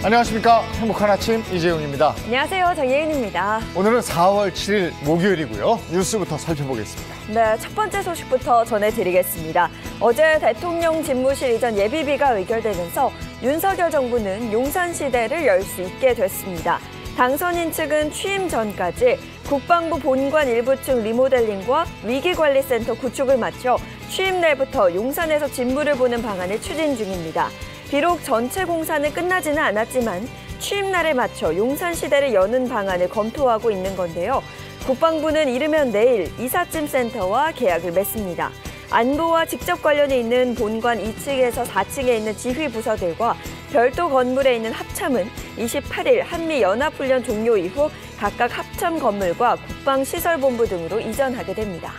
안녕하십니까. 행복한 아침 이재용입니다. 안녕하세요. 정예은입니다. 오늘은 4월 7일 목요일이고요. 뉴스부터 살펴보겠습니다. 네, 첫 번째 소식부터 전해드리겠습니다. 어제 대통령 집무실 이전 예비비가 의결되면서 윤석열 정부는 용산시대를 열 수 있게 됐습니다. 당선인 측은 취임 전까지 국방부 본관 일부 층 리모델링과 위기관리센터 구축을 마쳐 취임 날부터 용산에서 집무를 보는 방안을 추진 중입니다. 비록 전체 공사는 끝나지는 않았지만 취임 날에 맞춰 용산시대를 여는 방안을 검토하고 있는 건데요. 국방부는 이르면 내일 이삿짐 센터와 계약을 맺습니다. 안보와 직접 관련이 있는 본관 2층에서 4층에 있는 지휘 부서들과 별도 건물에 있는 합참은 28일 한미연합훈련 종료 이후 각각 합참 건물과 국방시설본부 등으로 이전하게 됩니다.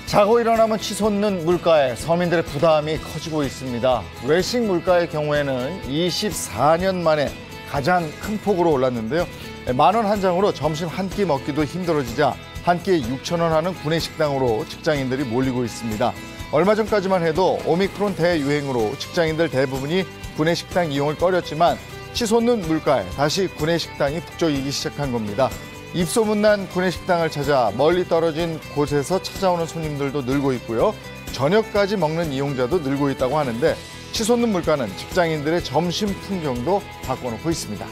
자고 일어나면 치솟는 물가에 서민들의 부담이 커지고 있습니다. 외식 물가의 경우에는 24년 만에 가장 큰 폭으로 올랐는데요. 10,000원 한 장으로 점심 한 끼 먹기도 힘들어지자 한 끼에 6,000원 하는 구내식당으로 직장인들이 몰리고 있습니다. 얼마 전까지만 해도 오미크론 대유행으로 직장인들 대부분이 구내식당 이용을 꺼렸지만 치솟는 물가에 다시 구내식당이 북적이기 시작한 겁니다. 입소문난 구내식당을 찾아 멀리 떨어진 곳에서 찾아오는 손님들도 늘고 있고요. 저녁까지 먹는 이용자도 늘고 있다고 하는데 치솟는 물가는 직장인들의 점심 풍경도 바꿔놓고 있습니다.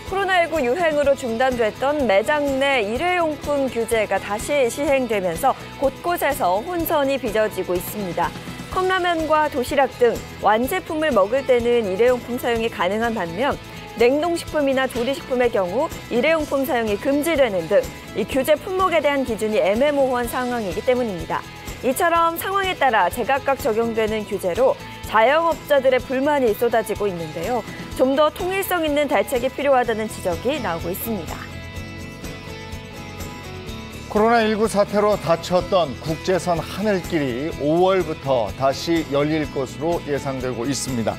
코로나19 유행으로 중단됐던 매장 내 일회용품 규제가 다시 시행되면서 곳곳에서 혼선이 빚어지고 있습니다. 컵라면과 도시락 등 완제품을 먹을 때는 일회용품 사용이 가능한 반면 냉동식품이나 조리식품의 경우 일회용품 사용이 금지되는 등 이 규제 품목에 대한 기준이 애매모호한 상황이기 때문입니다. 이처럼 상황에 따라 제각각 적용되는 규제로 자영업자들의 불만이 쏟아지고 있는데요. 좀 더 통일성 있는 대책이 필요하다는 지적이 나오고 있습니다. 코로나19 사태로 닫혔던 국제선 하늘길이 5월부터 다시 열릴 것으로 예상되고 있습니다.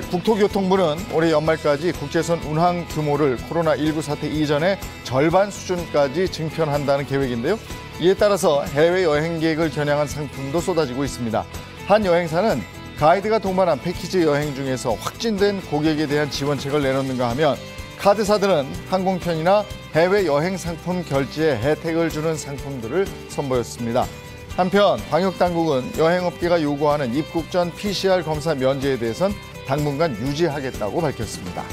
국토교통부는 올해 연말까지 국제선 운항 규모를 코로나19 사태 이전의 절반 수준까지 증편한다는 계획인데요. 이에 따라서 해외 여행객을 겨냥한 상품도 쏟아지고 있습니다. 한 여행사는 가이드가 동반한 패키지 여행 중에서 확진된 고객에 대한 지원책을 내놓는가 하면 카드사들은 항공편이나 해외 여행 상품 결제에 혜택을 주는 상품들을 선보였습니다. 한편 방역당국은 여행업계가 요구하는 입국 전 PCR 검사 면제에 대해선 당분간 유지하겠다고 밝혔습니다.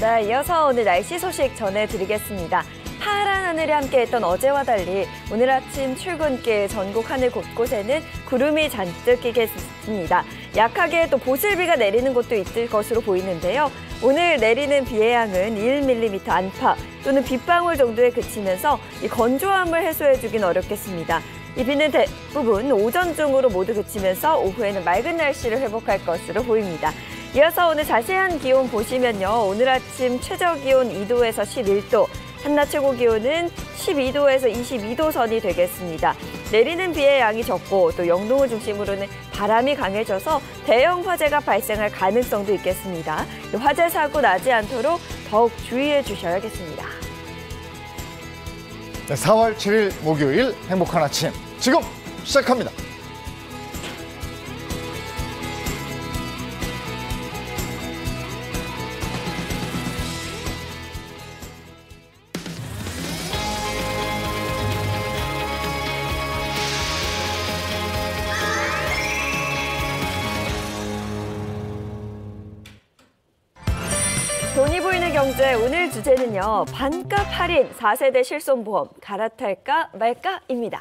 네, 이어서 오늘 날씨 소식 전해드리겠습니다. 파란 하늘이 함께했던 어제와 달리 오늘 아침 출근길 전국 하늘 곳곳에는 구름이 잔뜩 끼겠습니다. 약하게 또 보슬비가 내리는 곳도 있을 것으로 보이는데요. 오늘 내리는 비의 양은 1mm 안팎 또는 빗방울 정도에 그치면서 이 건조함을 해소해주긴 어렵겠습니다. 이 비는 대부분 오전 중으로 모두 그치면서 오후에는 맑은 날씨를 회복할 것으로 보입니다. 이어서 오늘 자세한 기온 보시면요. 오늘 아침 최저 기온 2도에서 11도, 한낮 최고 기온은 12도에서 22도 선이 되겠습니다. 내리는 비의 양이 적고 또 영동을 중심으로는 바람이 강해져서 대형 화재가 발생할 가능성도 있겠습니다. 화재 사고 나지 않도록 더욱 주의해 주셔야겠습니다. 네, 4월 7일 목요일 행복한 아침 지금 시작합니다. 돈이 보이는 경제 오늘 주제는요. 반값 할인 4세대 실손보험 갈아탈까 말까입니다.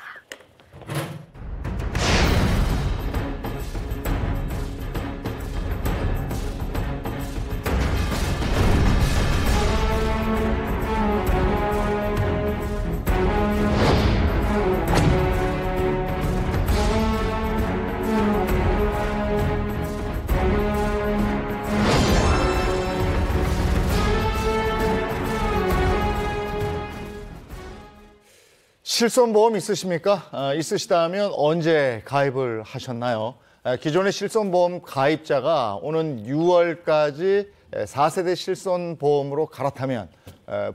실손보험 있으십니까? 있으시다면 언제 가입을 하셨나요? 기존의 실손보험 가입자가 오는 6월까지 4세대 실손보험으로 갈아타면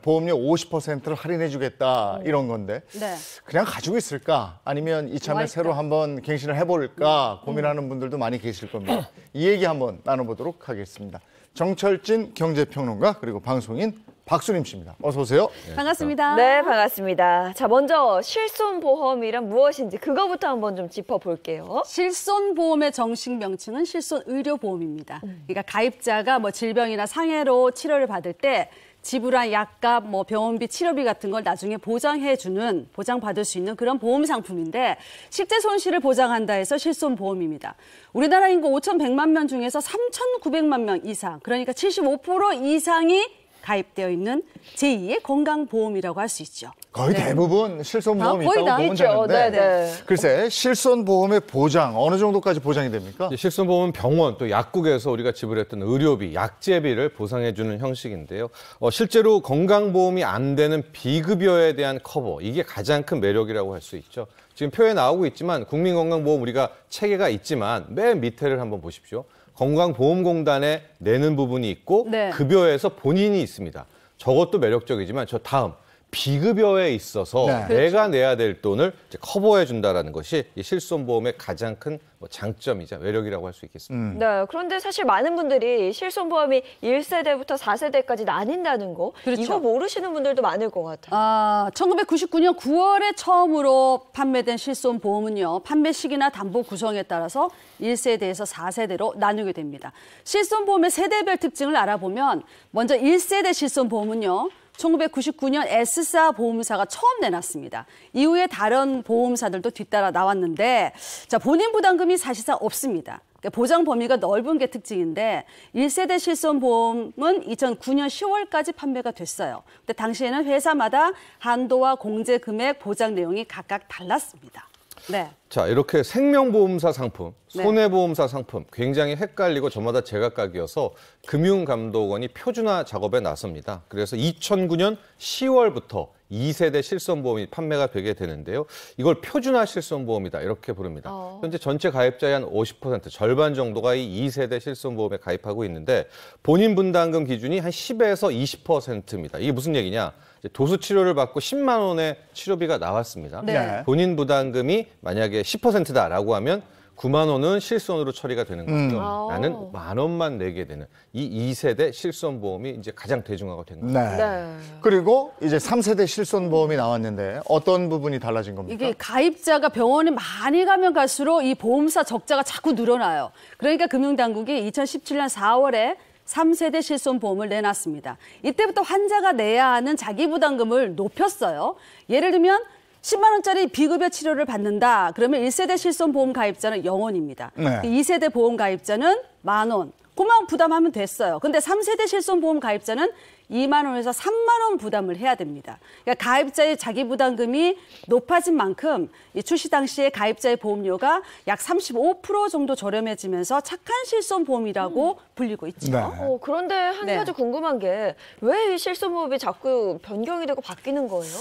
보험료 50%를 할인해주겠다 이런 건데 네. 그냥 가지고 있을까? 아니면 이참에 좋아할까? 새로 한번 갱신을 해볼까 고민하는 분들도 많이 계실 겁니다. 이 얘기 한번 나눠보도록 하겠습니다. 정철진 경제평론가 그리고 방송인 박수림 씨입니다. 어서 오세요. 반갑습니다. 네, 반갑습니다. 자, 먼저 실손보험이란 무엇인지 그거부터 한번 좀 짚어볼게요. 실손보험의 정식 명칭은 실손의료보험입니다. 그러니까 가입자가 뭐 질병이나 상해로 치료를 받을 때 지불한 약값, 뭐 병원비, 치료비 같은 걸 나중에 보장해주는, 보장받을 수 있는 그런 보험 상품인데 실제 손실을 보장한다 해서 실손보험입니다. 우리나라 인구 5,100만 명 중에서 3,900만 명 이상, 그러니까 75% 이상이 가입되어 있는 제2의 건강보험이라고 할 수 있죠. 거의 대부분 실손보험이 거의 있다고 다 보면 있죠. 되는데 네네. 글쎄 실손보험의 보장 어느 정도까지 보장이 됩니까? 실손보험은 병원 또 약국에서 우리가 지불했던 의료비, 약제비를 보상해주는 형식인데요. 실제로 건강보험이 안 되는 비급여에 대한 커버, 이게 가장 큰 매력이라고 할 수 있죠. 지금 표에 나오고 있지만 국민건강보험 우리가 체계가 있지만 맨 밑에를 한번 보십시오. 건강보험공단에 내는 부분이 있고 네. 급여에서 본인이 있습니다. 저것도 매력적이지만 저 다음 비급여에 있어서 네. 내가 내야 될 돈을 이제 커버해 준다라는 것이 이 실손보험의 가장 큰 장점이자 매력이라고 할 수 있겠습니다. 네, 그런데 사실 많은 분들이 실손보험이 1세대부터 4세대까지 나뉜다는 거 그렇죠. 이거 모르시는 분들도 많을 것 같아요. 1999년 9월에 처음으로 판매된 실손보험은요. 판매 시기나 담보 구성에 따라서 1세대에서 4세대로 나누게 됩니다. 실손보험의 세대별 특징을 알아보면 먼저 1세대 실손보험은요. 1999년 S사 보험사가 처음 내놨습니다. 이후에 다른 보험사들도 뒤따라 나왔는데 자, 본인 부담금이 사실상 없습니다. 그러니까 보장 범위가 넓은 게 특징인데 1세대 실손보험은 2009년 10월까지 판매가 됐어요. 근데 당시에는 회사마다 한도와 공제 금액, 보장 내용이 각각 달랐습니다. 네. 자, 이렇게 생명보험사 상품, 네. 손해보험사 상품 굉장히 헷갈리고 저마다 제각각이어서 금융감독원이 표준화 작업에 나섭니다. 그래서 2009년 10월부터 2세대 실손보험이 판매가 되게 되는데요. 이걸 표준화 실손보험이다 이렇게 부릅니다. 현재 전체 가입자의 한 50%, 절반 정도가 이 2세대 실손보험에 가입하고 있는데 본인 분담금 기준이 한 10에서 20%입니다. 이게 무슨 얘기냐? 도수 치료를 받고 10만 원의 치료비가 나왔습니다. 네. 본인 부담금이 만약에 10%다라고 하면 9만 원은 실손으로 처리가 되는 거죠. 나는 1만 원만 내게 되는 이 2세대 실손보험이 이제 가장 대중화가 된 거죠. 네. 네. 그리고 이제 3세대 실손보험이 나왔는데 어떤 부분이 달라진 겁니까? 이게 가입자가 병원에 많이 가면 갈수록 이 보험사 적자가 자꾸 늘어나요. 그러니까 금융당국이 2017년 4월에 3세대 실손보험을 내놨습니다. 이때부터 환자가 내야 하는 자기 부담금을 높였어요. 예를 들면 10만 원짜리 비급여 치료를 받는다. 그러면 1세대 실손보험 가입자는 0원입니다. 네. 2세대 보험 가입자는 10,000원. 그만 부담하면 됐어요. 근데 3세대 실손보험 가입자는 2만 원에서 3만 원 부담을 해야 됩니다. 그러니까 가입자의 자기 부담금이 높아진 만큼 이 출시 당시에 가입자의 보험료가 약 35% 정도 저렴해지면서 착한 실손보험이라고 불리고 있죠. 네. 그런데 한 네. 가지 궁금한 게 왜 이 실손보험이 자꾸 변경이 되고 바뀌는 거예요?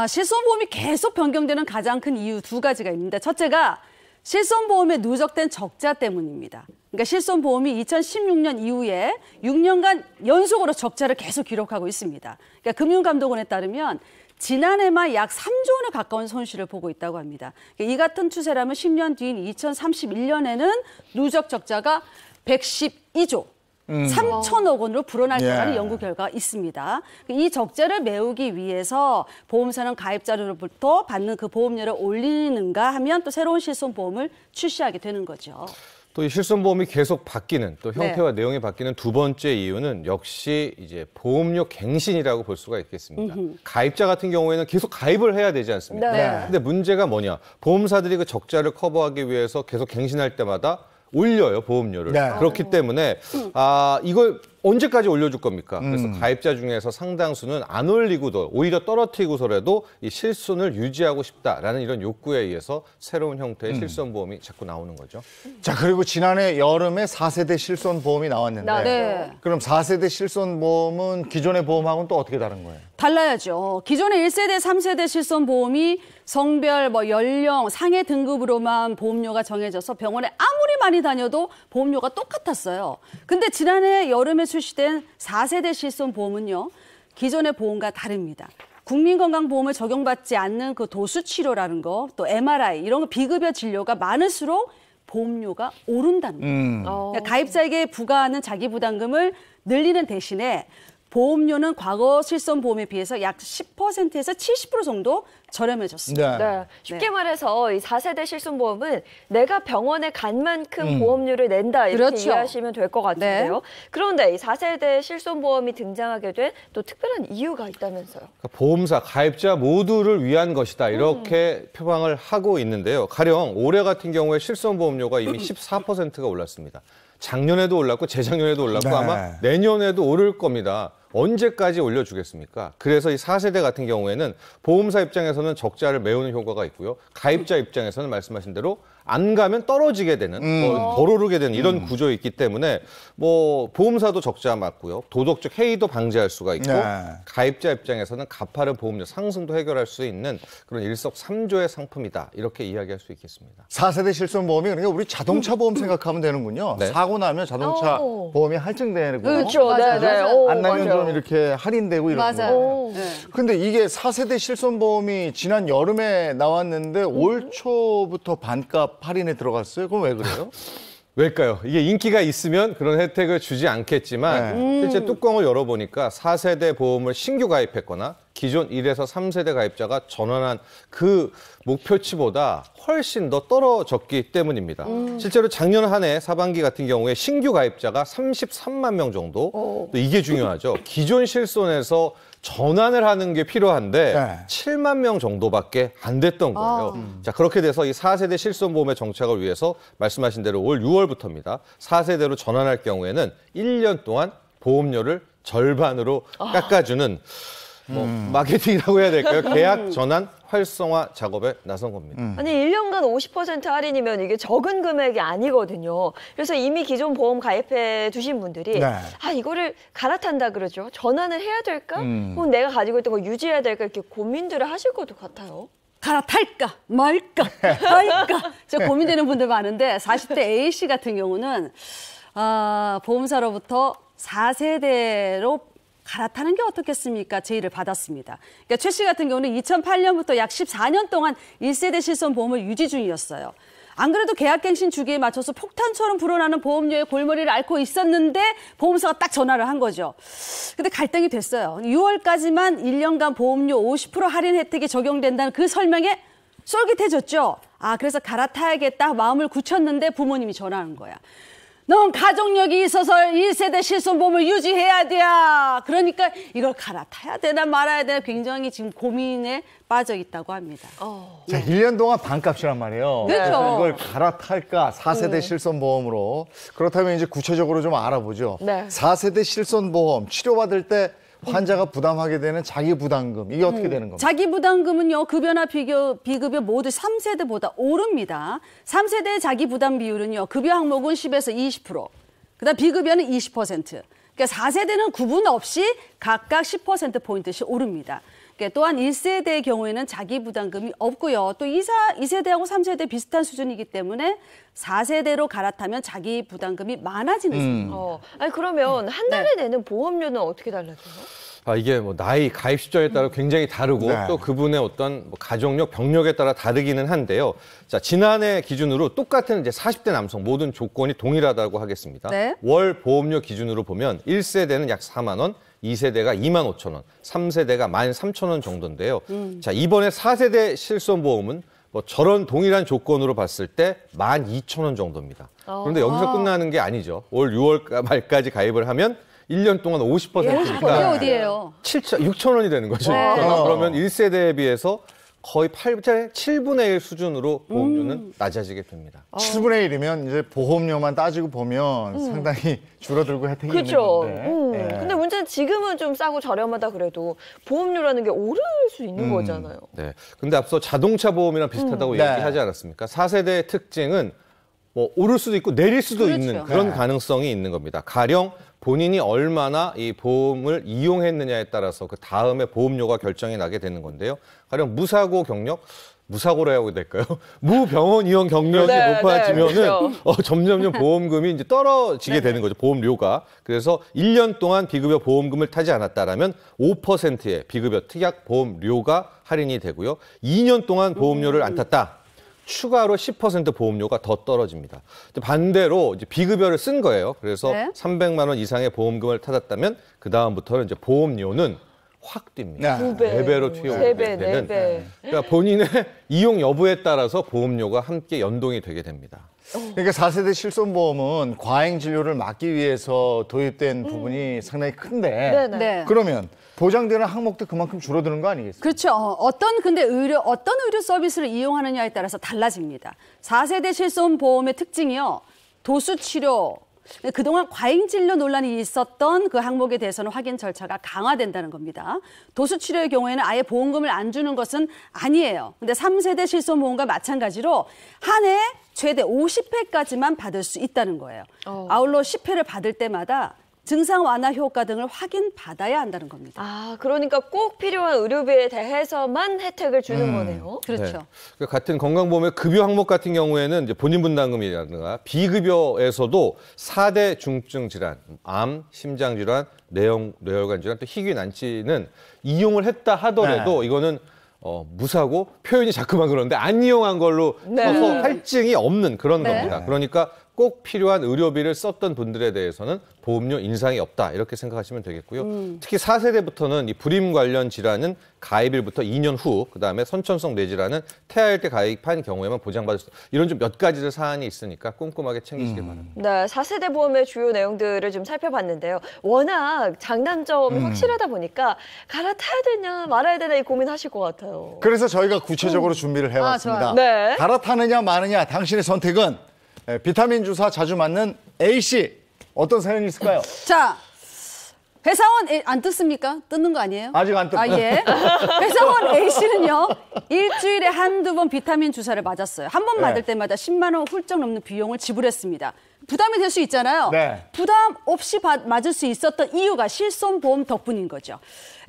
실손보험이 계속 변경되는 가장 큰 이유 두 가지가 있는데 첫째가 실손보험에 누적된 적자 때문입니다. 그러니까 실손보험이 2016년 이후에 6년간 연속으로 적자를 계속 기록하고 있습니다. 그러니까 금융감독원에 따르면 지난해만 약 3조 원에 가까운 손실을 보고 있다고 합니다. 그러니까 이 같은 추세라면 10년 뒤인 2031년에는 누적 적자가 112조. 3천억 원으로 불어날 거라는 연구 결과가 있습니다. 이 적자를 메우기 위해서 보험사는 가입자로부터 받는 그 보험료를 올리는가 하면 또 새로운 실손보험을 출시하게 되는 거죠. 또 이 실손보험이 계속 바뀌는 또 형태와 내용이 바뀌는 두 번째 이유는 역시 이제 보험료 갱신이라고 볼 수가 있겠습니다. 가입자 같은 경우에는 계속 가입을 해야 되지 않습니까? 네. 근데 문제가 뭐냐? 보험사들이 그 적자를 커버하기 위해서 계속 갱신할 때마다 올려요, 보험료를. 네. 그렇기 때문에 이걸 언제까지 올려줄 겁니까? 그래서 가입자 중에서 상당수는 안 올리고도 오히려 떨어뜨리고서라도 이 실손을 유지하고 싶다라는 이런 욕구에 의해서 새로운 형태의 실손보험이 자꾸 나오는 거죠. 자, 그리고 지난해 여름에 4세대 실손보험이 나왔는데 네. 그럼 4세대 실손보험은 기존의 보험하고는 또 어떻게 다른 거예요? 달라야죠. 기존의 1세대, 3세대 실손보험이 성별, 연령, 상해 등급으로만 보험료가 정해져서 병원에 아무리 많이 다녀도 보험료가 똑같았어요. 근데 지난해 여름에 출시된 4세대 실손보험은요. 기존의 보험과 다릅니다. 국민건강보험을 적용받지 않는 그 도수치료라는 거, 또 MRI 이런 거 비급여 진료가 많을수록 보험료가 오른다는 거예요. 그러니까 가입자에게 부과하는 자기부담금을 늘리는 대신에 보험료는 과거 실손보험에 비해서 약 10%에서 70% 정도 저렴해졌습니다. 네. 네. 쉽게 말해서 이 4세대 실손보험은 내가 병원에 간 만큼 보험료를 낸다 이렇게 그렇죠. 이해하시면 될 것 같은데요. 네. 그런데 이 4세대 실손보험이 등장하게 된 또 특별한 이유가 있다면서요. 그러니까 보험사, 가입자 모두를 위한 것이다 이렇게 표방을 하고 있는데요. 가령 올해 같은 경우에 실손보험료가 이미 14%가 올랐습니다. 작년에도 올랐고 재작년에도 올랐고 네. 아마 내년에도 오를 겁니다. 언제까지 올려주겠습니까? 그래서 이 4세대 같은 경우에는 보험사 입장에서는 적자를 메우는 효과가 있고요. 가입자 입장에서는 말씀하신 대로 안 가면 떨어지게 되는, 덜 오르게 되는 이런 구조에 있기 때문에 뭐 보험사도 적자 맞고요. 도덕적 해이도 방지할 수가 있고 네. 가입자 입장에서는 가파른 보험료 상승도 해결할 수 있는 그런 일석삼조의 상품이다. 이렇게 이야기할 수 있겠습니다. 4세대 실손보험이 그러니까 우리 자동차 보험 생각하면 되는군요. 네. 사고 나면 자동차 오. 보험이 할증되고 그렇죠. 맞아요. 네, 네. 맞아요. 오, 안 나면 맞아요. 좀 이렇게 할인되고 이런 맞아요. 거. 네. 근데 이게 4세대 실손보험이 지난 여름에 나왔는데 올 초부터 반값 할인에 들어갔어요. 그럼 왜 그래요? 왜일까요? 이게 인기가 있으면 그런 혜택을 주지 않겠지만 실제 뚜껑을 열어보니까 4세대 보험을 신규 가입했거나 기존 1에서 3세대 가입자가 전환한 그 목표치보다 훨씬 더 떨어졌기 때문입니다. 실제로 작년 한 해 하반기 같은 경우에 신규 가입자가 33만 명 정도. 또 이게 중요하죠. 기존 실손에서 전환을 하는 게 필요한데 네. 7만 명 정도밖에 안 됐던 거예요. 자, 그렇게 돼서 이 4세대 실손보험의 정착을 위해서 말씀하신 대로 올 6월부터입니다. 4세대로 전환할 경우에는 1년 동안 보험료를 절반으로 깎아주는 뭐 마케팅이라고 해야 될까요? 계약 전환 활성화 작업에 나선 겁니다. 아니 1년간 50% 할인이면 이게 적은 금액이 아니거든요. 그래서 이미 기존 보험 가입해 두신 분들이 네. 아 이거를 갈아탄다 그러죠. 전환을 해야 될까? 혹은 내가 가지고 있던 거 유지해야 될까? 이렇게 고민들을 하실 것도 같아요. 갈아탈까 말까 할까 저 고민되는 분들 많은데 40대 A씨 같은 경우는 보험사로부터 4세대로 갈아타는 게 어떻겠습니까? 제의를 받았습니다. 그러니까 최 씨 같은 경우는 2008년부터 약 14년 동안 1세대 실손보험을 유지 중이었어요. 안 그래도 계약갱신 주기에 맞춰서 폭탄처럼 불어나는 보험료의 골머리를 앓고 있었는데 보험사가 딱 전화를 한 거죠. 근데 갈등이 됐어요. 6월까지만 1년간 보험료 50% 할인 혜택이 적용된다는 그 설명에 쫄깃해졌죠. 그래서 갈아타야겠다 마음을 굳혔는데 부모님이 전화하는 거야. 넌 가족력이 있어서 1세대 실손보험을 유지해야 돼. 그러니까 이걸 갈아타야 되나 말아야 되나 굉장히 지금 고민에 빠져 있다고 합니다. 자, 1년 동안 반값이란 말이에요. 그렇죠. 그래서 이걸 갈아탈까 4세대 실손보험으로. 그렇다면 이제 구체적으로 좀 알아보죠. 네. 4세대 실손보험 치료받을 때 환자가 부담하게 되는 자기부담금 이게 어떻게 되는 겁니까? 자기부담금은요, 급여나 비급여 모두 3세대보다 오릅니다. 3세대의 자기부담 비율은요, 급여 항목은 10에서 20%, 그다음 비급여는 20%. 그러니까 4세대는 구분 없이 각각 10%포인트씩 오릅니다. 그러니까 또한 1세대의 경우에는 자기부담금이 없고요. 또 2세대하고 3세대 비슷한 수준이기 때문에 4세대로 갈아타면 자기부담금이 많아지는 셈입니다. 아니 그러면 한 달에 내는 보험료는 어떻게 달라져요? 이게 뭐 나이, 가입 시점에 따라 굉장히 다르고 네. 또 그분의 어떤 뭐 가족력, 병력에 따라 다르기는 한데요. 자, 지난해 기준으로 똑같은 이제 40대 남성 모든 조건이 동일하다고 하겠습니다. 네. 월 보험료 기준으로 보면 1세대는 약 4만 원, 2세대가 2만 5천 원, 3세대가 1만 3천 원 정도인데요. 자, 이번에 4세대 실손보험은 뭐 저런 동일한 조건으로 봤을 때 1만 2천 원 정도입니다. 그런데 여기서 끝나는 게 아니죠. 올 6월 말까지 가입을 하면 1년 동안 50%니까 어디예요? 6천 원이 되는 거죠. 그러면 1세대에 비해서 거의 7분의 1 수준으로 보험료는 낮아지게 됩니다. 7분의 1이면 이제 보험료만 따지고 보면 상당히 줄어들고 혜택이 그렇죠. 있는 건데. 예. 근데 문제는 지금은 좀 싸고 저렴하다 그래도 보험료라는 게 오를 수 있는 거잖아요. 네. 근데 앞서 자동차 보험이랑 비슷하다고 네. 얘기하지 않았습니까? 4세대의 특징은 뭐 오를 수도 있고 내릴 수도 그렇죠. 있는 그런 네. 가능성이 있는 겁니다. 가령 본인이 얼마나 이 보험을 이용했느냐에 따라서 그 다음에 보험료가 결정이 나게 되는 건데요. 가령 무사고 경력 무사고라고 해야 될까요? 무병원 이용 경력이 네, 높아지면은 그렇죠. 점점점 보험금이 이제 떨어지게 되는 거죠. 보험료가. 그래서 1년 동안 비급여 보험금을 타지 않았다라면 5%의 비급여 특약 보험료가 할인이 되고요. 2년 동안 보험료를 안 탔다. 추가로 10% 보험료가 더 떨어집니다. 반대로 이제 비급여를 쓴 거예요. 그래서 네. 300만 원 이상의 보험금을 타졌다면 그 다음부터는 이제 보험료는 확 뜁니다. 네. 4배로 튀어오르게 3배, 되는. 4배. 그러니까 본인의 이용 여부에 따라서 보험료가 함께 연동이 되게 됩니다. 그러니까 4세대 실손보험은 과잉 진료를 막기 위해서 도입된 부분이 상당히 큰데 네네. 네. 그러면 보장되는 항목도 그만큼 줄어드는 거 아니겠습니까? 그렇죠. 어떤 의료 서비스를 이용하느냐에 따라서 달라집니다. 4세대 실손보험의 특징이요. 도수치료, 그동안 과잉 진료 논란이 있었던 그 항목에 대해서는 확인 절차가 강화된다는 겁니다. 도수치료의 경우에는 아예 보험금을 안 주는 것은 아니에요. 근데 3세대 실손보험과 마찬가지로 한 해 최대 50회까지만 받을 수 있다는 거예요. 아울러 10회를 받을 때마다 증상 완화 효과 등을 확인받아야 한다는 겁니다. 아, 그러니까 꼭 필요한 의료비에 대해서만 혜택을 주는 거네요. 그렇죠. 네. 그러니까 같은 건강보험의 급여 항목 같은 경우에는 이제 본인 분담금이라든가 비급여에서도 4대 중증 질환, 암, 심장 질환, 뇌혈관 질환, 또 희귀 난치는 이용을 했다 하더라도 이거는 무사고 표현이 자꾸만 그런데 안 이용한 걸로 써서 할증이 없는 그런 겁니다. 그러니까 꼭 필요한 의료비를 썼던 분들에 대해서는 보험료 인상이 없다 이렇게 생각하시면 되겠고요. 특히 4세대부터는 이 불임 관련 질환은 가입일부터 2년 후, 그다음에 선천성 뇌질환은 태아일 때 가입한 경우에만 보장받을 수 있다. 이런 좀 몇 가지 사안이 있으니까 꼼꼼하게 챙기시기 바랍니다. 네, 4세대 보험의 주요 내용들을 좀 살펴봤는데요. 워낙 장단점이 확실하다 보니까 갈아타야 되냐 말아야 되나 이 고민하실 것 같아요. 그래서 저희가 구체적으로 준비를 해왔습니다. 좋아요. 네. 갈아타느냐 마느냐 당신의 선택은 비타민 주사 자주 맞는 A씨 어떤 사연이 있을까요? 자, 회사원 안 뜯습니까? 뜯는 거 아니에요? 아직 안 뜯- 아, 예. 회사원 A씨는요, 일주일에 한두 번 비타민 주사를 맞았어요. 한 번 네. 맞을 때마다 10만 원 훌쩍 넘는 비용을 지불했습니다. 부담이 될 수 있잖아요. 네. 부담 없이 맞을 수 있었던 이유가 실손보험 덕분인 거죠.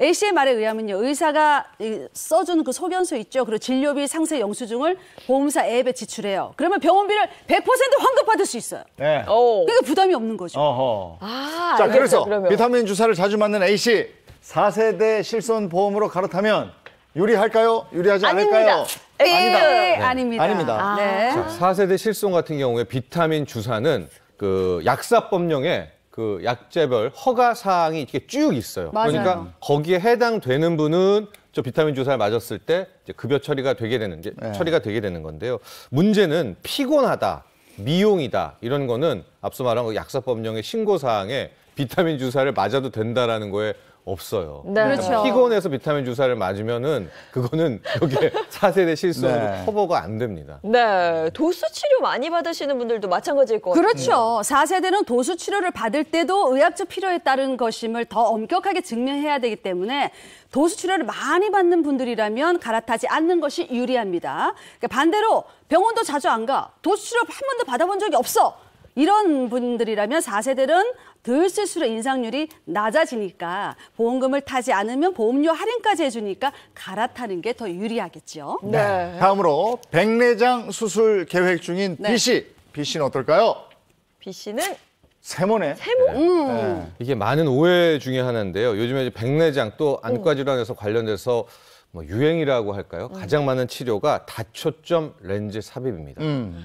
A씨의 말에 의하면요, 의사가 써준 그 소견서 있죠. 그리고 진료비 상세 영수증을 보험사 앱에 지출해요. 그러면 병원비를 100% 환급받을 수 있어요. 네. 그러니까 부담이 없는 거죠. 어허. 아, 자, 알겠어요, 그래서 그러면. 비타민 주사를 자주 맞는 A씨 4세대 실손보험으로 갈아타면 유리할까요? 유리하지 않을까요? 네, 아닙니다. 아닙니다. 네. 자, 4세대 실손 같은 경우에 비타민 주사는 그 약사법령에 그 약제별 허가 사항이 이렇게 쭉 있어요. 맞아요. 그러니까 거기에 해당되는 분은 저 비타민 주사를 맞았을 때 이제 급여 처리가 되게 되는 처리가 되게 되는 건데요. 문제는 피곤하다, 미용이다 이런 거는 앞서 말한 그 약사법령의 신고 사항에 비타민 주사를 맞아도 된다라는 거에 없어요. 네. 그렇죠. 피곤해서 비타민 주사를 맞으면은 그거는 여기에 4세대 실손으로 네. 커버가 안 됩니다. 네, 도수 치료 많이 받으시는 분들도 마찬가지일 것 같아요. 그렇죠. 4세대는 도수 치료를 받을 때도 의학적 필요에 따른 것임을 더 엄격하게 증명해야 되기 때문에 도수 치료를 많이 받는 분들이라면 갈아타지 않는 것이 유리합니다. 그러니까 반대로 병원도 자주 안 가. 도수 치료 한 번도 받아본 적이 없어. 이런 분들이라면 4세대는 덜 쓸수록 인상률이 낮아지니까 보험금을 타지 않으면 보험료 할인까지 해주니까 갈아타는 게 더 유리하겠죠. 네. 다음으로 백내장 수술 계획 중인 네. B씨. B씨는 어떨까요? B 씨는 세모네. 네. 이게 많은 오해 중에 하나인데요. 요즘에 이제 백내장 또 안과 질환에서 관련돼서 뭐 유행이라고 할까요? 가장 많은 치료가 다초점 렌즈 삽입입니다.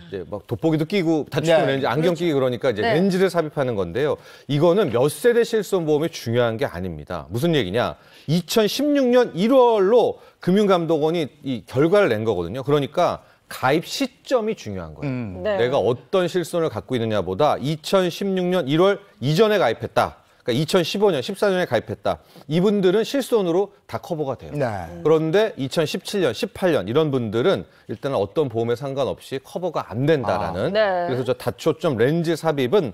이제 막 돋보기도 끼고 다초점 네. 렌즈 안경 끼기 그러니까 이제 네. 렌즈를 삽입하는 건데요. 이거는 몇 세대 실손보험이 중요한 게 아닙니다. 무슨 얘기냐? 2016년 1월로 금융감독원이 이 결과를 낸 거거든요. 그러니까 가입 시점이 중요한 거예요. 네. 내가 어떤 실손을 갖고 있느냐보다 2016년 1월 이전에 가입했다. 그러니까 2015년, 14년에 가입했다. 이분들은 실손으로 다 커버가 돼요. 네. 그런데 2017년, 18년 이런 분들은 일단은 어떤 보험에 상관없이 커버가 안 된다라는. 네. 그래서 저 다초점 렌즈 삽입은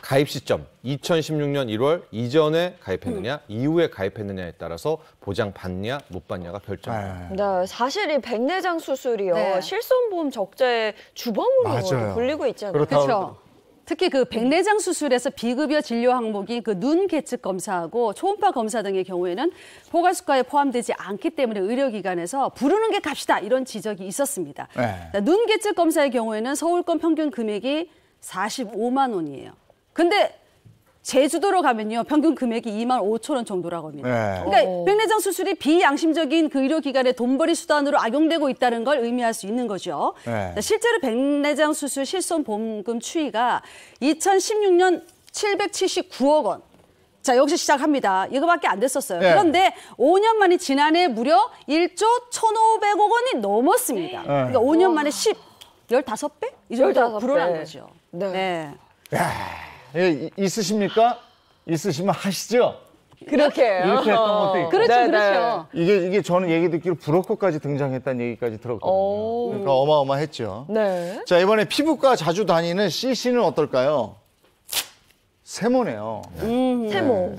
가입 시점 2016년 1월 이전에 가입했느냐, 이후에 가입했느냐에 따라서 보장 받냐, 못 받냐가 결정입니다. 네, 사실 이 백내장 수술이요. 네. 실손보험 적자의 주범으로 맞아요. 불리고 있잖아요. 그렇다고 그렇죠. 특히 그 백내장 수술에서 비급여 진료 항목인 그 눈 계측 검사하고 초음파 검사 등의 경우에는 포괄수가에 포함되지 않기 때문에 의료기관에서 부르는 게 값이다 이런 지적이 있었습니다. 네. 눈 계측 검사의 경우에는 서울권 평균 금액이 45만 원이에요. 근데 제주도로 가면요 평균 금액이 2만 5천 원 정도라고 합니다. 네. 그러니까 백내장 수술이 비양심적인 그 의료기관의 돈벌이 수단으로 악용되고 있다는 걸 의미할 수 있는 거죠. 네. 실제로 백내장 수술 실손보험금 추이가 2016년 779억 원. 자, 여기서 시작합니다. 이거밖에 안 됐었어요. 네. 그런데 5년 만에 지난해 무려 1조 1,500억 원이 넘었습니다. 그러니까 5년 만에 15배? 이 정도 15배. 불어난 거죠. 네. 예, 있으십니까? 있으시면 하시죠. 그렇게 해요. 이렇게 했던 것도 있고. 그렇죠, 네, 그렇죠. 이게 저는 얘기 듣기로 브로커까지 등장했다는 얘기까지 들었거든요. 그러니까 어마어마했죠. 네. 자, 이번에 피부과 자주 다니는 CC는 어떨까요? 세모네요. 세모.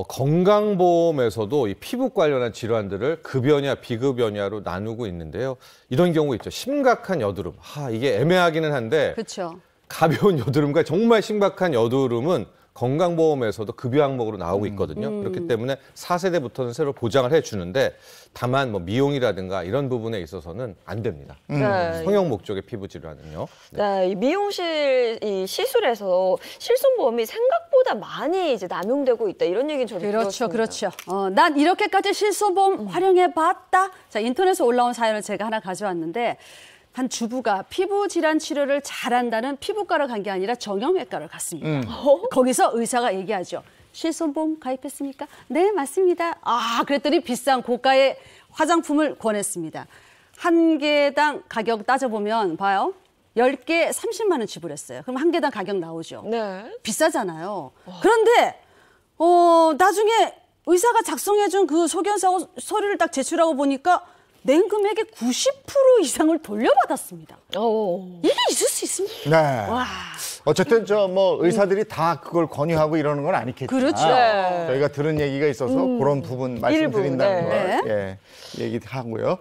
건강보험에서도 이 피부 관련한 질환들을 급여냐 비급여냐로 나누고 있는데요. 이런 경우 있죠. 심각한 여드름. 이게 애매하기는 한데 그렇죠. 가벼운 여드름과 정말 심각한 여드름은 건강보험에서도 급여 항목으로 나오고 있거든요. 그렇기 때문에 4세대부터는 새로 보장을 해주는데 다만 뭐 미용이라든가 이런 부분에 있어서는 안 됩니다. 네. 성형 목적의 피부 질환은요. 네, 이 미용실 이 시술에서 실손보험이 생각보다 많이 이제 남용되고 있다 이런 얘기는 저도 그렇죠, 들었습니다. 그렇죠. 난 이렇게까지 실손보험 활용해봤다. 자, 인터넷에 올라온 사연을 제가 하나 가져왔는데 한 주부가 피부 질환 치료를 잘한다는 피부과를 간 게 아니라 정형외과를 갔습니다. 거기서 의사가 얘기하죠. 실손보험 가입했습니까? 네, 맞습니다. 그랬더니 비싼 고가의 화장품을 권했습니다. 한 개당 가격 따져보면 봐요. 10개 30만 원 지불했어요. 그럼 한 개당 가격 나오죠. 네. 비싸잖아요. 그런데 나중에 의사가 작성해준 그 소견서 서류를 딱 제출하고 보니까 낸 금액의 90% 이상을 돌려받았습니다. 이게 있을 수 있습니다. 네. 와. 어쨌든 의사들이 다 그걸 권유하고 이러는 건 아니겠지만 그렇죠. 네. 저희가 들은 얘기가 있어서 그런 부분 말씀드린다는 일부, 걸 얘기하고요.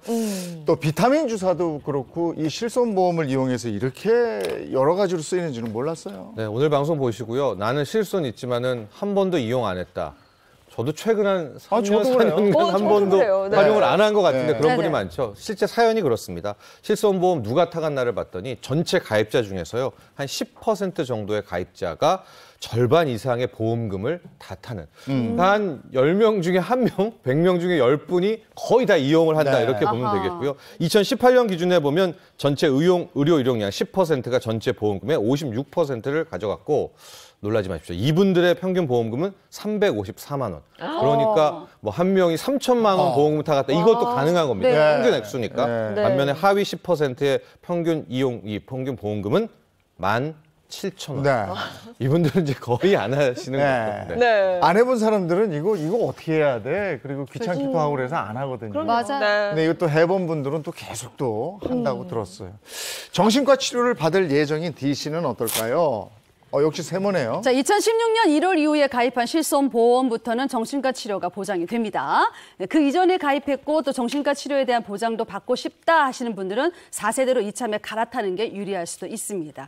또 비타민 주사도 그렇고 이 실손보험을 이용해서 이렇게 여러 가지로 쓰이는지는 몰랐어요. 네, 오늘 방송 보시고요. 나는 실손 있지만은 한 번도 이용 안 했다. 저도 최근 한 3년, 저도 그래요. 4년간 한 저도 번도 그래요. 네. 활용을 안 한 것 같은데 네. 그런 네, 분이 네. 많죠. 실제 사연이 그렇습니다. 실손보험 누가 타갔나를 봤더니 전체 가입자 중에서요. 한 10% 정도의 가입자가 절반 이상의 보험금을 다 타는. 한 10명 중에 1명, 100명 중에 10분이 거의 다 이용을 한다. 네. 이렇게 보면 아하. 되겠고요. 2018년 기준에 보면 전체 의료 이용량 10%가 전체 보험금의 56%를 가져갔고 놀라지 마십시오. 이분들의 평균 보험금은 354만 원. 그러니까 뭐 한 명이 3천만 원 보험금을 타갔다. 이것도 가능한 겁니다. 네. 평균 액수니까. 네. 반면에 하위 10%의 평균 평균 보험금은 17,000원. 네. 이분들은 이제 거의 안 하시는 네. 거죠. 네. 안 해본 사람들은 이거 어떻게 해야 돼? 그리고 귀찮기도 하고 그래서 안 하거든요. 맞아. 네. 근데 이것도 해본 분들은 또 계속 또 한다고 들었어요. 정신과 치료를 받을 예정인 D 씨는 어떨까요? 역시 세모네요. 자, 2016년 1월 이후에 가입한 실손보험부터는 정신과 치료가 보장이 됩니다. 그 이전에 가입했고 또 정신과 치료에 대한 보장도 받고 싶다 하시는 분들은 4세대로 이참에 갈아타는 게 유리할 수도 있습니다.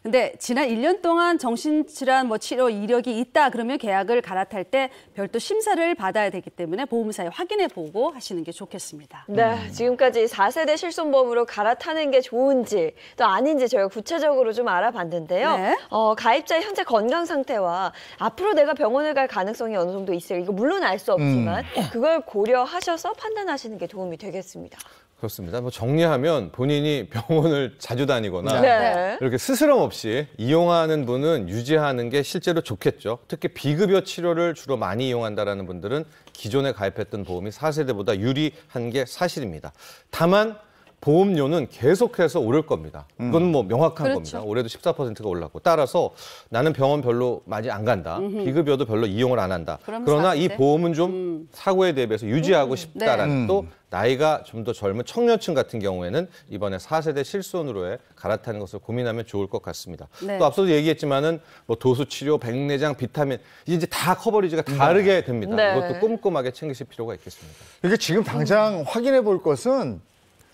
근데 지난 1년 동안 정신질환 치료 이력이 있다 그러면 계약을 갈아탈 때 별도 심사를 받아야 되기 때문에 보험사에 확인해보고 하시는 게 좋겠습니다. 네, 지금까지 4세대 실손보험으로 갈아타는 게 좋은지 또 아닌지 저희가 구체적으로 좀 알아봤는데요. 네. 가입자의 현재 건강 상태와 앞으로 내가 병원을 갈 가능성이 어느 정도 있어요. 이거 물론 알 수 없지만 그걸 고려하셔서 판단하시는 게 도움이 되겠습니다. 그렇습니다. 정리하면 본인이 병원을 자주 다니거나 네. 이렇게 스스럼 없이 이용하는 분은 유지하는 게 실제로 좋겠죠. 특히 비급여 치료를 주로 많이 이용한다는 분들은 기존에 가입했던 보험이 4세대보다 유리한 게 사실입니다. 다만 보험료는 계속해서 오를 겁니다. 이건 명확한 그렇죠. 겁니다. 올해도 14%가 올랐고 따라서 나는 병원 별로 많이 안 간다. 비급여도 별로 이용을 안 한다. 그러나 이 4세대? 보험은 좀 사고에 대비해서 유지하고 싶다라는 네. 또 나이가 좀 더 젊은 청년층 같은 경우에는 이번에 4세대 실손으로의 갈아타는 것을 고민하면 좋을 것 같습니다. 네. 또 앞서도 얘기했지만은 도수치료, 백내장, 비타민 이제 다 커버리지가 다르게 됩니다. 네. 이것도 꼼꼼하게 챙기실 필요가 있겠습니다. 이게 지금 당장 확인해 볼 것은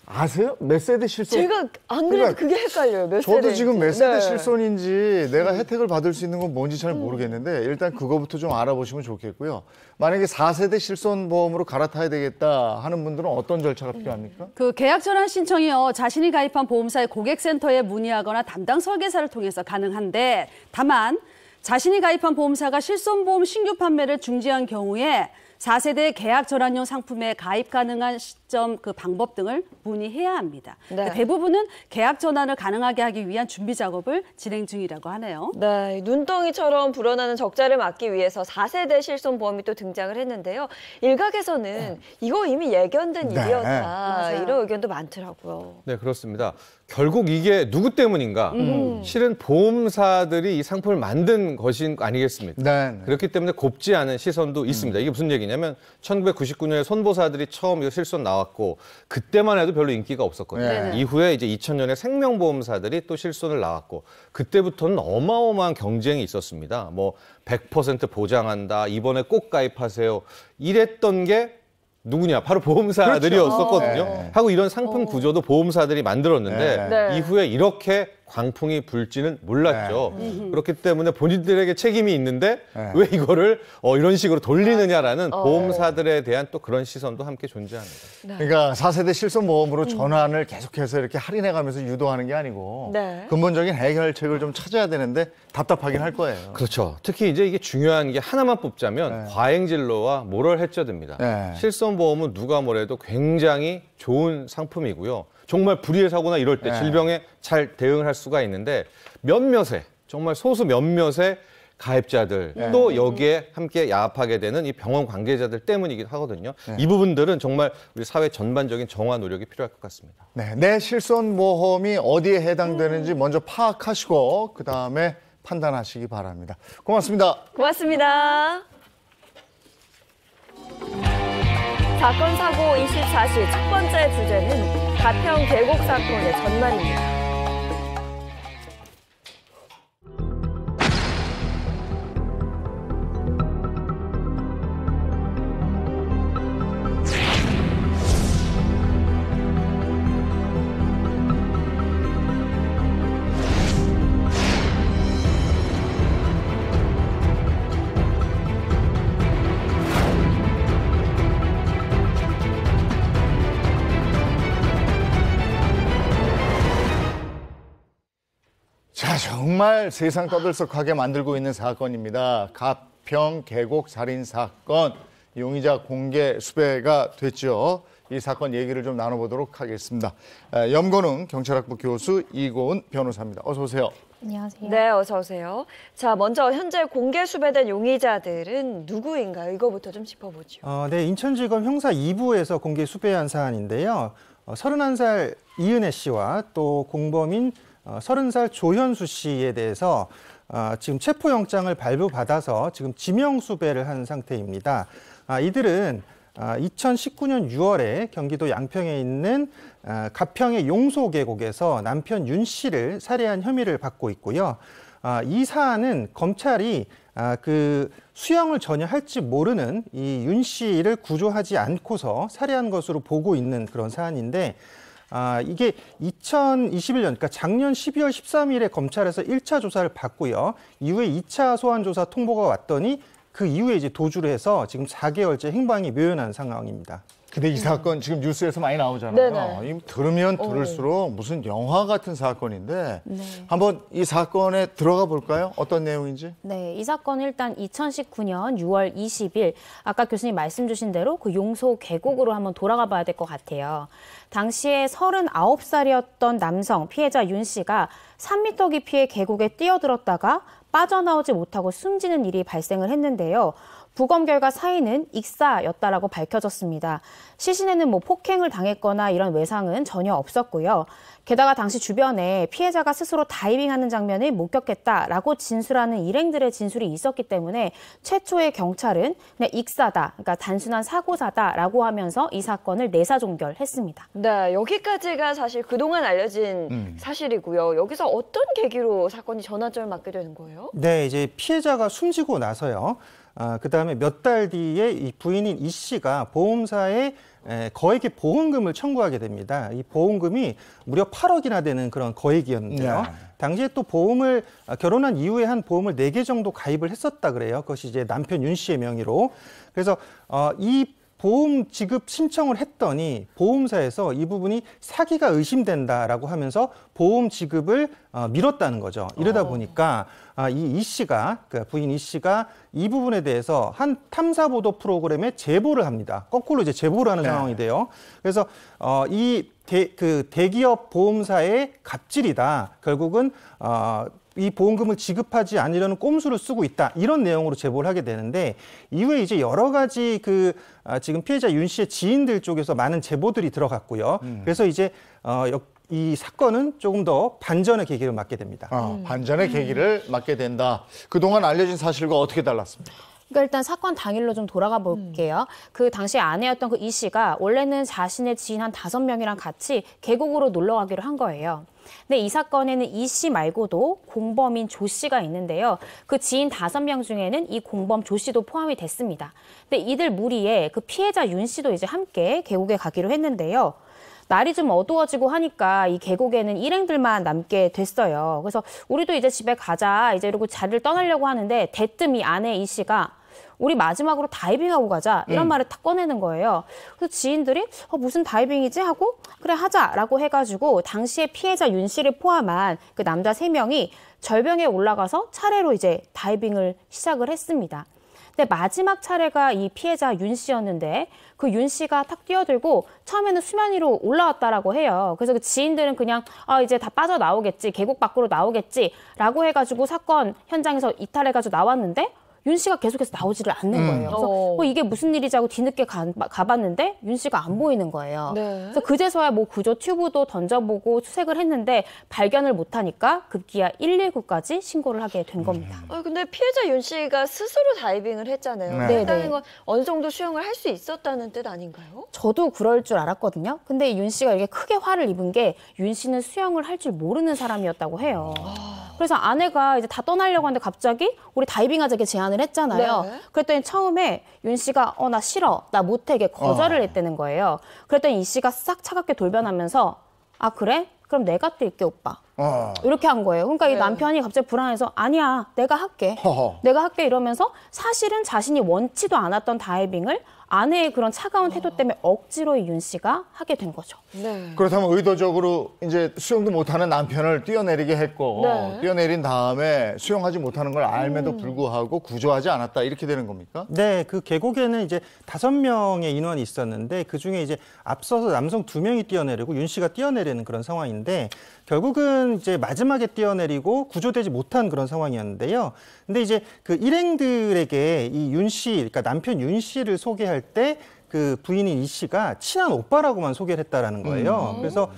아세요? 몇 세대 실손? 제가 안 그래도 그러니까 그게 헷갈려요. 몇 저도 세대인지. 지금 몇 세대 네. 실손인지 내가 혜택을 받을 수 있는 건 뭔지 잘 모르겠는데 일단 그거부터 좀 알아보시면 좋겠고요. 만약에 4세대 실손보험으로 갈아타야 되겠다 하는 분들은 어떤 절차가 필요합니까? 그 계약 전환 신청이요. 자신이 가입한 보험사의 고객센터에 문의하거나 담당 설계사를 통해서 가능한데 다만 자신이 가입한 보험사가 실손보험 신규 판매를 중지한 경우에 4세대 계약 전환용 상품에 가입 가능한 시점 그 방법 등을 문의해야 합니다. 네. 대부분은 계약 전환을 가능하게 하기 위한 준비 작업을 진행 중이라고 하네요. 네, 눈덩이처럼 불어나는 적자를 막기 위해서 4세대 실손보험이 또 등장을 했는데요. 일각에서는 이거 이미 예견된 네. 일이었다. 맞아요. 이런 의견도 많더라고요. 네, 그렇습니다. 결국 이게 누구 때문인가? 실은 보험사들이 이 상품을 만든 것인 거 아니겠습니까? 네. 그렇기 때문에 곱지 않은 시선도 있습니다. 이게 무슨 얘기냐면 1999년에 손보사들이 처음 이 실손 나왔고 그때만 해도 별로 인기가 없었거든요. 네. 이후에 이제 2000년에 생명보험사들이 또 실손을 나왔고 그때부터는 어마어마한 경쟁이 있었습니다. 뭐 100% 보장한다. 이번에 꼭 가입하세요. 이랬던 게 누구냐? 바로 보험사들이었었거든요. 네. 하고 이런 상품 구조도 보험사들이 만들었는데 네. 이후에 이렇게 광풍이 불지는 몰랐죠. 그렇기 때문에 본인들에게 책임이 있는데 네. 왜 이거를 이런 식으로 돌리느냐라는 보험사들에 대한 또 그런 시선도 함께 존재합니다. 그러니까 4세대 실손보험으로 전환을 계속해서 이렇게 할인해가면서 유도하는 게 아니고 네. 근본적인 해결책을 좀 찾아야 되는데 답답하긴 할 거예요. 그렇죠. 특히 이제 이게 중요한 게 하나만 뽑자면 과잉진로와 모럴 해저드입니다. 네. 실손보험은 누가 뭐래도 굉장히 좋은 상품이고요. 정말 불의의 사고나 이럴 때 네. 질병에 잘 대응을 할 수가 있는데 몇몇의 정말 소수 몇몇의 가입자들 또 여기에 함께 야합하게 되는 이 병원 관계자들 때문이기도 하거든요. 이 부분들은 정말 우리 사회 전반적인 정화 노력이 필요할 것 같습니다. 네, 내 실손보험이 어디에 해당되는지 먼저 파악하시고 그다음에 판단하시기 바랍니다. 고맙습니다. 고맙습니다. 사건 사고 24시 첫 번째 주제는 가평 계곡 사건의 전말입니다. 자, 정말 세상 떠들썩하게 만들고 있는 사건입니다. 가평 계곡 살인 사건, 용의자 공개 수배가 됐죠. 이 사건 얘기를 좀 나눠보도록 하겠습니다. 염건웅 경찰학부 교수, 이고은 변호사입니다. 어서 오세요. 안녕하세요. 네, 어서 오세요. 자, 먼저 현재 공개 수배된 용의자들은 누구인가요? 이거부터 좀 짚어보죠. 네, 인천지검 형사 2부에서 공개 수배한 사안인데요. 31살 이은혜 씨와 또 공범인 30살 조현수 씨에 대해서 지금 체포영장을 발부받아서 지금 지명 수배를 한 상태입니다. 이들은 2019년 6월에 경기도 양평에 있는 가평의 용소 계곡에서 남편 윤 씨를 살해한 혐의를 받고 있고요. 이 사안은 검찰이 그 수영을 전혀 할지 모르는 이 윤 씨를 구조하지 않고서 살해한 것으로 보고 있는 그런 사안인데 이게 2021년, 그러니까 작년 12월 13일에 검찰에서 1차 조사를 받고요. 이후에 2차 소환조사 통보가 왔더니 그 이후에 이제 도주를 해서 지금 4개월째 행방이 묘연한 상황입니다. 근데 이 사건 지금 뉴스에서 많이 나오잖아요. 네네. 이 들으면 들을수록 무슨 영화 같은 사건인데 한번 이 사건에 들어가 볼까요? 어떤 내용인지? 네, 이 사건은 일단 2019년 6월 20일 아까 교수님 말씀 주신 대로 그 용소 계곡으로 한번 돌아가 봐야 될 것 같아요. 당시에 39살이었던 남성 피해자 윤 씨가 3m 깊이의 계곡에 뛰어들었다가 빠져나오지 못하고 숨지는 일이 발생을 했는데요. 부검 결과 사인은 익사였다라고 밝혀졌습니다. 시신에는 폭행을 당했거나 이런 외상은 전혀 없었고요. 게다가 당시 주변에 피해자가 스스로 다이빙하는 장면을 목격했다라고 진술하는 일행들의 진술이 있었기 때문에 최초의 경찰은 그냥 익사다, 그러니까 단순한 사고사다라고 하면서 이 사건을 내사 종결했습니다. 네, 여기까지가 사실 그동안 알려진 사실이고요. 여기서 어떤 계기로 사건이 전환점을 맞게 되는 거예요? 네, 이제 피해자가 숨지고 나서요. 그다음에 몇 달 뒤에 이 부인인 이 씨가 보험사에 거액의 보험금을 청구하게 됩니다. 이 보험금이 무려 8억이나 되는 그런 거액이었는데요. 네. 당시에 또 결혼한 이후에 한 보험을 4개 정도 가입을 했었다 그래요. 그것이 이제 남편 윤 씨의 명의로. 그래서 이 보험 지급 신청을 했더니 보험사에서 이 부분이 사기가 의심된다라고 하면서 보험 지급을 미뤘다는 거죠. 이러다 보니까 이 씨가, 그러니까 부인 이 씨가 이 부분에 대해서 한 탐사보도 프로그램에 제보를 합니다. 거꾸로 이제 제보를 하는 상황이 돼요. 그래서 대기업 보험사의 갑질이다. 결국은 이 보험금을 지급하지 않으려는 꼼수를 쓰고 있다. 이런 내용으로 제보를 하게 되는데 이후에 이제 여러 가지 지금 피해자 윤 씨의 지인들 쪽에서 많은 제보들이 들어갔고요. 그래서 이제 이 사건은 조금 더 반전의 계기를 맞게 됩니다. 반전의 계기를 맞게 된다. 그동안 알려진 사실과 어떻게 달랐습니까? 그러니까 일단 사건 당일로 좀 돌아가 볼게요. 그 당시 아내였던 그 이 씨가 원래는 자신의 지인 한 5명이랑 같이 계곡으로 놀러 가기로 한 거예요. 근데 이 사건에는 이 씨 말고도 공범인 조 씨가 있는데요. 그 지인 5명 중에는 이 공범 조 씨도 포함이 됐습니다. 근데 이들 무리에 그 피해자 윤 씨도 이제 함께 계곡에 가기로 했는데요. 날이 좀 어두워지고 하니까 이 계곡에는 일행들만 남게 됐어요. 그래서 우리도 이제 집에 가자 이제 이러고 자리를 떠나려고 하는데 대뜸 이 아내 이 씨가 우리 마지막으로 다이빙하고 가자 이런 말을 탁 꺼내는 거예요. 그래서 지인들이 무슨 다이빙이지 하고 그래 하자라고 해가지고 당시에 피해자 윤 씨를 포함한 그 남자 3명이 절벽에 올라가서 차례로 이제 다이빙을 시작을 했습니다. 근데 마지막 차례가 이 피해자 윤 씨였는데 그 윤 씨가 탁 뛰어들고 처음에는 수면 위로 올라왔다라고 해요. 그래서 그 지인들은 그냥 이제 다 빠져나오겠지, 계곡 밖으로 나오겠지라고 해가지고 사건 현장에서 이탈해가지고 나왔는데 윤 씨가 계속해서 나오지를 않는 거예요. 그래서 이게 무슨 일이지 하고 뒤늦게 가봤는데 윤 씨가 안 보이는 거예요. 네. 그래서 그제서야 뭐 구조 튜브도 던져보고 수색을 했는데 발견을 못하니까 급기야 119까지 신고를 하게 된 겁니다. 근데 피해자 윤 씨가 스스로 다이빙을 했잖아요. 네. 해당인 건 어느 정도 수영을 할 수 있었다는 뜻 아닌가요? 저도 그럴 줄 알았거든요. 근데 윤 씨가 이렇게 크게 화를 입은 게 윤 씨는 수영을 할 줄 모르는 사람이었다고 해요. 그래서 아내가 이제 다 떠나려고 하는데 갑자기 우리 다이빙하자 이렇게 제안을 했잖아요. 네. 그랬더니 처음에 윤 씨가 나 싫어, 나 못해 이게 거절을 했다는 거예요. 그랬더니 이 씨가 싹 차갑게 돌변하면서 아 그래? 그럼 내가 뛸게 오빠. 이렇게 한 거예요. 그러니까 이 남편이 갑자기 불안해서 아니야 내가 할게. 내가 할게 이러면서 사실은 자신이 원치도 않았던 다이빙을 아내의 그런 차가운 태도 때문에 억지로 윤 씨가 하게 된 거죠. 네. 그렇다면 의도적으로 이제 수영도 못하는 남편을 뛰어내리게 했고 네. 뛰어내린 다음에 수영하지 못하는 걸 알면도 불구하고 구조하지 않았다 이렇게 되는 겁니까? 네, 그 계곡에는 이제 5명의 인원이 있었는데 그 중에 이제 앞서서 남성 2명이 뛰어내리고 윤 씨가 뛰어내리는 그런 상황인데 결국은 이제 마지막에 뛰어내리고 구조되지 못한 그런 상황이었는데요. 근데 이제 그 일행들에게 이 윤 씨, 그러니까 남편 윤 씨를 소개할 때 그 부인인 이 씨가 친한 오빠라고만 소개를 했다라는 거예요. 그래서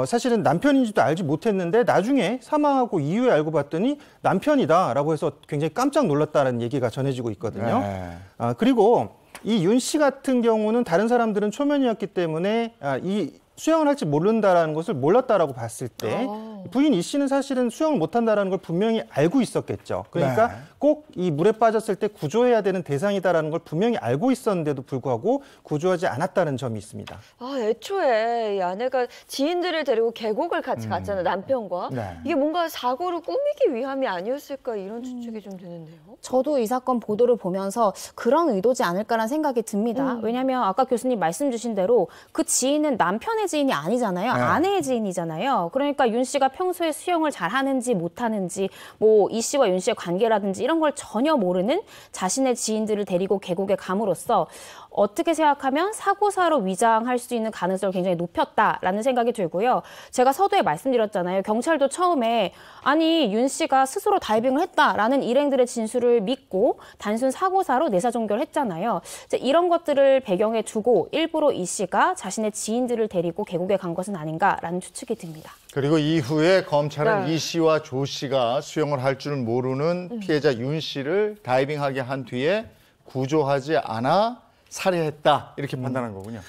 사실은 남편인지도 알지 못했는데 나중에 사망하고 이후에 알고 봤더니 남편이다라고 해서 굉장히 깜짝 놀랐다는 얘기가 전해지고 있거든요. 네. 그리고 이 윤 씨 같은 경우는 다른 사람들은 초면이었기 때문에 이 수영을 할지 모른다라는 것을 몰랐다라고 봤을 때 부인 이 씨는 사실은 수영을 못한다라는 걸 분명히 알고 있었겠죠. 그러니까 네. 꼭 이 물에 빠졌을 때 구조해야 되는 대상이다라는 걸 분명히 알고 있었는데도 불구하고 구조하지 않았다는 점이 있습니다. 애초에 이 아내가 지인들을 데리고 계곡을 같이 갔잖아요, 남편과. 네. 이게 뭔가 사고를 꾸미기 위함이 아니었을까 이런 추측이 좀 드는데요. 저도 이 사건 보도를 보면서 그런 의도지 않을까라는 생각이 듭니다. 왜냐하면 아까 교수님 말씀 주신 대로 그 지인은 남편의 지인이 아니잖아요. 네. 아내의 지인이잖아요. 그러니까 윤 씨가 평소에 수영을 잘하는지 못하는지 뭐 이 씨와 윤 씨의 관계라든지 이런 걸 전혀 모르는 자신의 지인들을 데리고 계곡에 감으로써 어떻게 생각하면 사고사로 위장할 수 있는 가능성을 굉장히 높였다라는 생각이 들고요. 제가 서두에 말씀드렸잖아요. 경찰도 처음에 아니 윤 씨가 스스로 다이빙을 했다라는 일행들의 진술을 믿고 단순 사고사로 내사 종결을 했잖아요. 이제 이런 것들을 배경에 두고 일부러 이 씨가 자신의 지인들을 데리고 계곡에 간 것은 아닌가라는 추측이 듭니다. 그리고 이후에 검찰은 네. 이 씨와 조 씨가 수영을 할 줄 모르는 피해자 윤 씨를 다이빙하게 한 뒤에 구조하지 않아 살해했다 이렇게 판단한 거군요.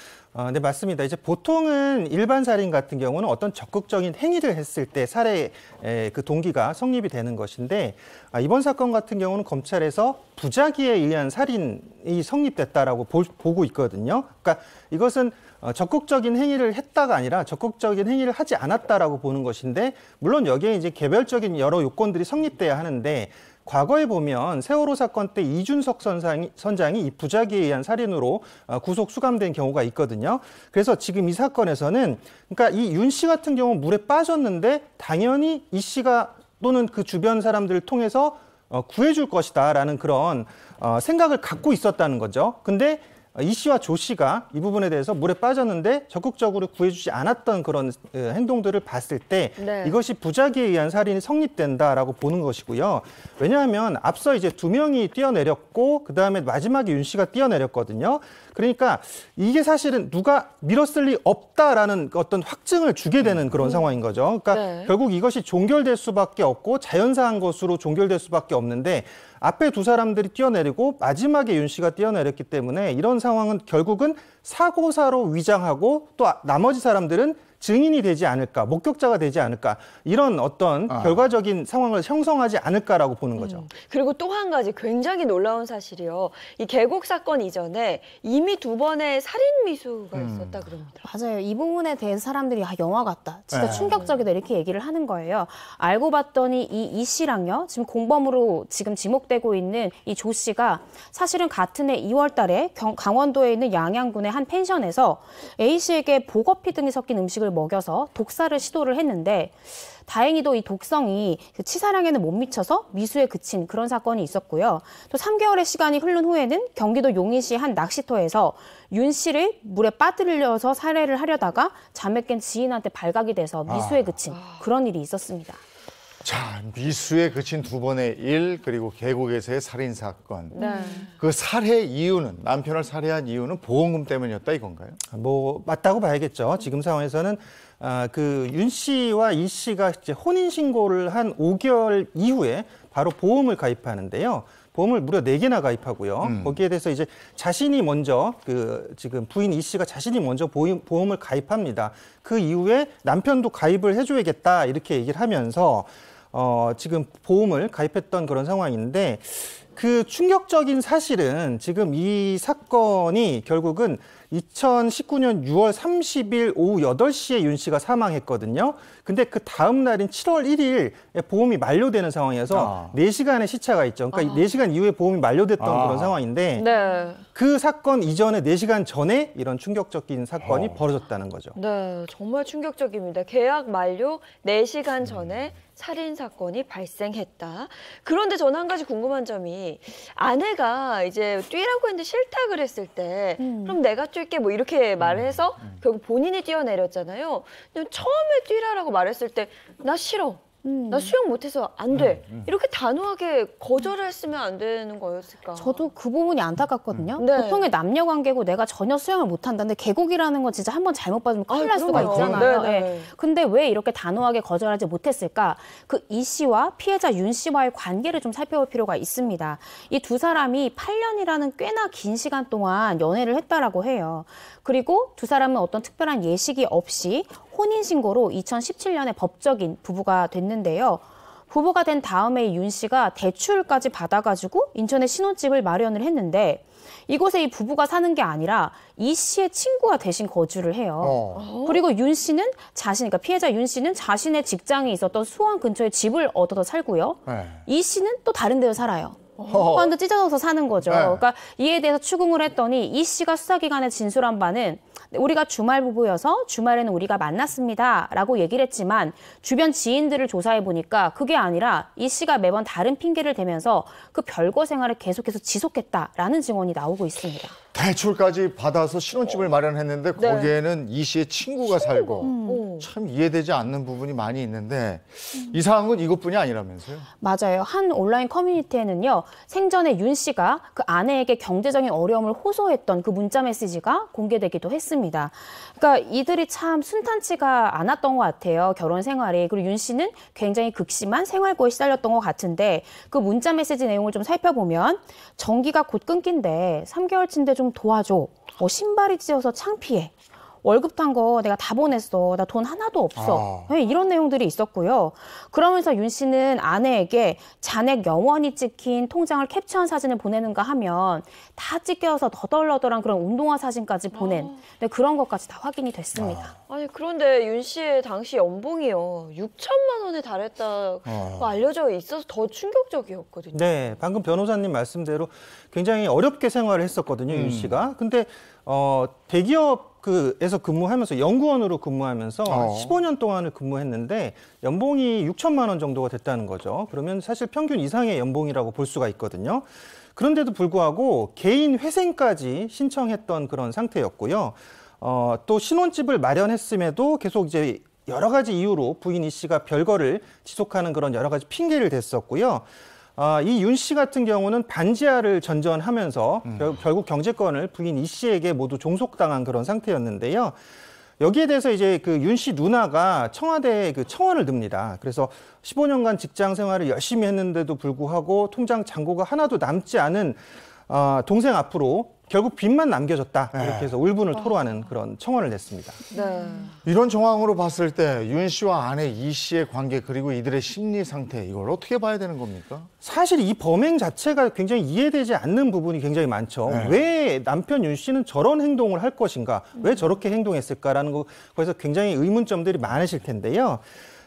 네, 맞습니다. 이제 보통은 일반 살인 같은 경우는 어떤 적극적인 행위를 했을 때 살해의 그 동기가 성립이 되는 것인데 이번 사건 같은 경우는 검찰에서 부작위에 의한 살인이 성립됐다라고 보고 있거든요. 그러니까 이것은 적극적인 행위를 했다가 아니라 적극적인 행위를 하지 않았다라고 보는 것인데 물론 여기에 이제 개별적인 여러 요건들이 성립돼야 하는데 과거에 보면 세월호 사건 때 이준석 선장이 이 부작위에 의한 살인으로 구속 수감된 경우가 있거든요. 그래서 지금 이 사건에서는 그러니까 이 윤 씨 같은 경우 물에 빠졌는데 당연히 이 씨가 또는 그 주변 사람들을 통해서 구해줄 것이다라는 그런 생각을 갖고 있었다는 거죠. 근데 이 씨와 조 씨가 이 부분에 대해서 물에 빠졌는데 적극적으로 구해주지 않았던 그런 행동들을 봤을 때 네. 이것이 부작위에 의한 살인이 성립된다라고 보는 것이고요. 왜냐하면 앞서 이제 2명이 뛰어내렸고 그다음에 마지막에 윤 씨가 뛰어내렸거든요. 그러니까 이게 사실은 누가 밀었을 리 없다라는 어떤 확증을 주게 되는 그런 상황인 거죠. 그러니까 네. 결국 이것이 종결될 수밖에 없고 자연사한 것으로 종결될 수밖에 없는데 앞에 두 사람들이 뛰어내리고 마지막에 윤 씨가 뛰어내렸기 때문에 이런 상황은 결국은 사고사로 위장하고 또 나머지 사람들은 증인이 되지 않을까, 목격자가 되지 않을까 이런 어떤 결과적인 상황을 형성하지 않을까라고 보는 거죠. 그리고 또 한 가지 굉장히 놀라운 사실이요. 이 계곡 사건 이전에 이미 2번의 살인 미수가 있었다 그럽니다. 맞아요. 이 부분에 대해서 사람들이 영화 같다. 진짜 네. 충격적이다. 이렇게 얘기를 하는 거예요. 알고 봤더니 이 씨랑요. 지금 공범으로 지금 지목되고 있는 이 조 씨가 사실은 같은 해 2월 달에 강원도에 있는 양양군의 한 펜션에서 A 씨에게 보거피 등이 섞인 음식을 먹여서 독사를 시도를 했는데 다행히도 이 독성이 치사량에는 못 미쳐서 미수에 그친 그런 사건이 있었고요. 또 3개월의 시간이 흐른 후에는 경기도 용인시 한 낚시터에서 윤 씨를 물에 빠뜨려서 살해를 하려다가 잠에 깬 지인한테 발각이 돼서 미수에 그친 그런 일이 있었습니다. 자, 미수에 그친 2번의 일 그리고 계곡에서의 살인 사건. 네. 그 살해 이유는 남편을 살해한 이유는 보험금 때문이었다 이건가요? 뭐 맞다고 봐야겠죠. 지금 상황에서는 그 윤 씨와 이 씨가 이제 혼인 신고를 한 5개월 이후에 바로 보험을 가입하는데요. 보험을 무려 4개나 가입하고요. 거기에 대해서 이제 자신이 먼저 지금 부인 이 씨가 자신이 먼저 보험을 가입합니다. 그 이후에 남편도 가입을 해줘야겠다 이렇게 얘기를 하면서 지금 보험을 가입했던 그런 상황인데 그 충격적인 사실은 지금 이 사건이 결국은 2019년 6월 30일 오후 8시에 윤 씨가 사망했거든요. 근데 그 다음 날인 7월 1일에 보험이 만료되는 상황이어서 4시간의 시차가 있죠. 그러니까 4시간 이후에 보험이 만료됐던 그런 상황인데 네. 그 사건 이전에 4시간 전에 이런 충격적인 사건이 벌어졌다는 거죠. 네, 정말 충격적입니다. 계약 만료 4시간 전에 살인 사건이 발생했다. 그런데 저는 한 가지 궁금한 점이 아내가 이제 뛰라고 했는데 싫다 그랬을 때 그럼 내가 뛸게 뭐 이렇게 말을 해서 결국 본인이 뛰어내렸잖아요. 근데 처음에 뛰라라고 말했을 때 나 싫어. 나 수영 못해서 안 돼. 이렇게 단호하게 거절을 했으면 안 되는 거였을까? 저도 그 부분이 안타깝거든요. 네. 보통의 남녀 관계고 내가 전혀 수영을 못한다. 근데 계곡이라는 건 진짜 한번 잘못 받으면 큰일 날 수가 그럼요. 있잖아요. 네, 네. 예. 근데 왜 이렇게 단호하게 거절하지 못했을까? 그 이 씨와 피해자 윤 씨와의 관계를 좀 살펴볼 필요가 있습니다. 이 두 사람이 8년이라는 꽤나 긴 시간 동안 연애를 했다라고 해요. 그리고 두 사람은 어떤 특별한 예식이 없이 혼인신고로 2017년에 법적인 부부가 됐는데요. 부부가 된 다음에 윤 씨가 대출까지 받아가지고 인천에 신혼집을 마련을 했는데 이곳에 이 부부가 사는 게 아니라 이 씨의 친구가 대신 거주를 해요. 그리고 윤 씨는 그러니까 피해자 윤 씨는 자신의 직장이 있었던 수원 근처에 집을 얻어서 살고요. 네. 이 씨는 또 다른 데서 살아요. 완전 찢어져서 사는 거죠. 네. 그러니까 이에 대해서 추궁을 했더니 이 씨가 수사기관에 진술한 바는 우리가 주말 부부여서 주말에는 우리가 만났습니다라고 얘기를 했지만 주변 지인들을 조사해 보니까 그게 아니라 이 씨가 매번 다른 핑계를 대면서 그 별거 생활을 계속해서 지속했다라는 증언이 나오고 있습니다. 대출까지 받아서 신혼집을 마련했는데 네. 거기에는 이 씨의 친구가 살고 참 이해되지 않는 부분이 많이 있는데 이상한 건 이것뿐이 아니라면서요? 맞아요. 한 온라인 커뮤니티에는요. 생전에 윤 씨가 그 아내에게 경제적인 어려움을 호소했던 그 문자 메시지가 공개되기도 했습니다. 했습니다. 그러니까 이들이 참 순탄치가 않았던 것 같아요. 결혼 생활이. 그리고 윤 씨는 굉장히 극심한 생활고에 시달렸던 것 같은데 그 문자 메시지 내용을 좀 살펴보면 전기가 곧 끊긴데 3개월치인데 좀 도와줘. 신발이 찢어서 창피해. 월급 탄 거 내가 다 보냈어. 나 돈 하나도 없어. 네, 이런 내용들이 있었고요. 그러면서 윤 씨는 아내에게 잔액 영원히 찍힌 통장을 캡처한 사진을 보내는가 하면 다 찢겨서 더덜더덜한 그런 운동화 사진까지 보낸 네, 그런 것까지 다 확인이 됐습니다. 아니 그런데 윤 씨의 당시 연봉이요 6천만 원에 달했다고 알려져 있어서 더 충격적이었거든요. 네, 방금 변호사님 말씀대로 굉장히 어렵게 생활을 했었거든요, 윤 씨가. 근데 대기업에서 근무하면서 연구원으로 근무하면서 15년 동안을 근무했는데 연봉이 6천만 원 정도가 됐다는 거죠. 그러면 사실 평균 이상의 연봉이라고 볼 수가 있거든요. 그런데도 불구하고 개인 회생까지 신청했던 그런 상태였고요. 또 신혼집을 마련했음에도 계속 이제 여러 가지 이유로 부인 이 씨가 별거를 지속하는 그런 여러 가지 핑계를 댔었고요. 이 윤 씨 같은 경우는 반지하를 전전하면서 결국 경제권을 부인 이 씨에게 모두 종속당한 그런 상태였는데요. 여기에 대해서 이제 그 윤 씨 누나가 청와대에 그 청원을 듭니다. 그래서 15년간 직장 생활을 열심히 했는데도 불구하고 통장 잔고가 하나도 남지 않은 동생 앞으로 결국 빚만 남겨졌다. 이렇게 해서 울분을 토로하는 그런 청원을 냈습니다. 네. 이런 정황으로 봤을 때 윤 씨와 아내 이 씨의 관계 그리고 이들의 심리 상태 이걸 어떻게 봐야 되는 겁니까? 사실 이 범행 자체가 굉장히 이해되지 않는 부분이 굉장히 많죠. 왜 남편 윤 씨는 저런 행동을 할 것인가? 왜 저렇게 행동했을까라는 거에서 굉장히 의문점들이 많으실 텐데요.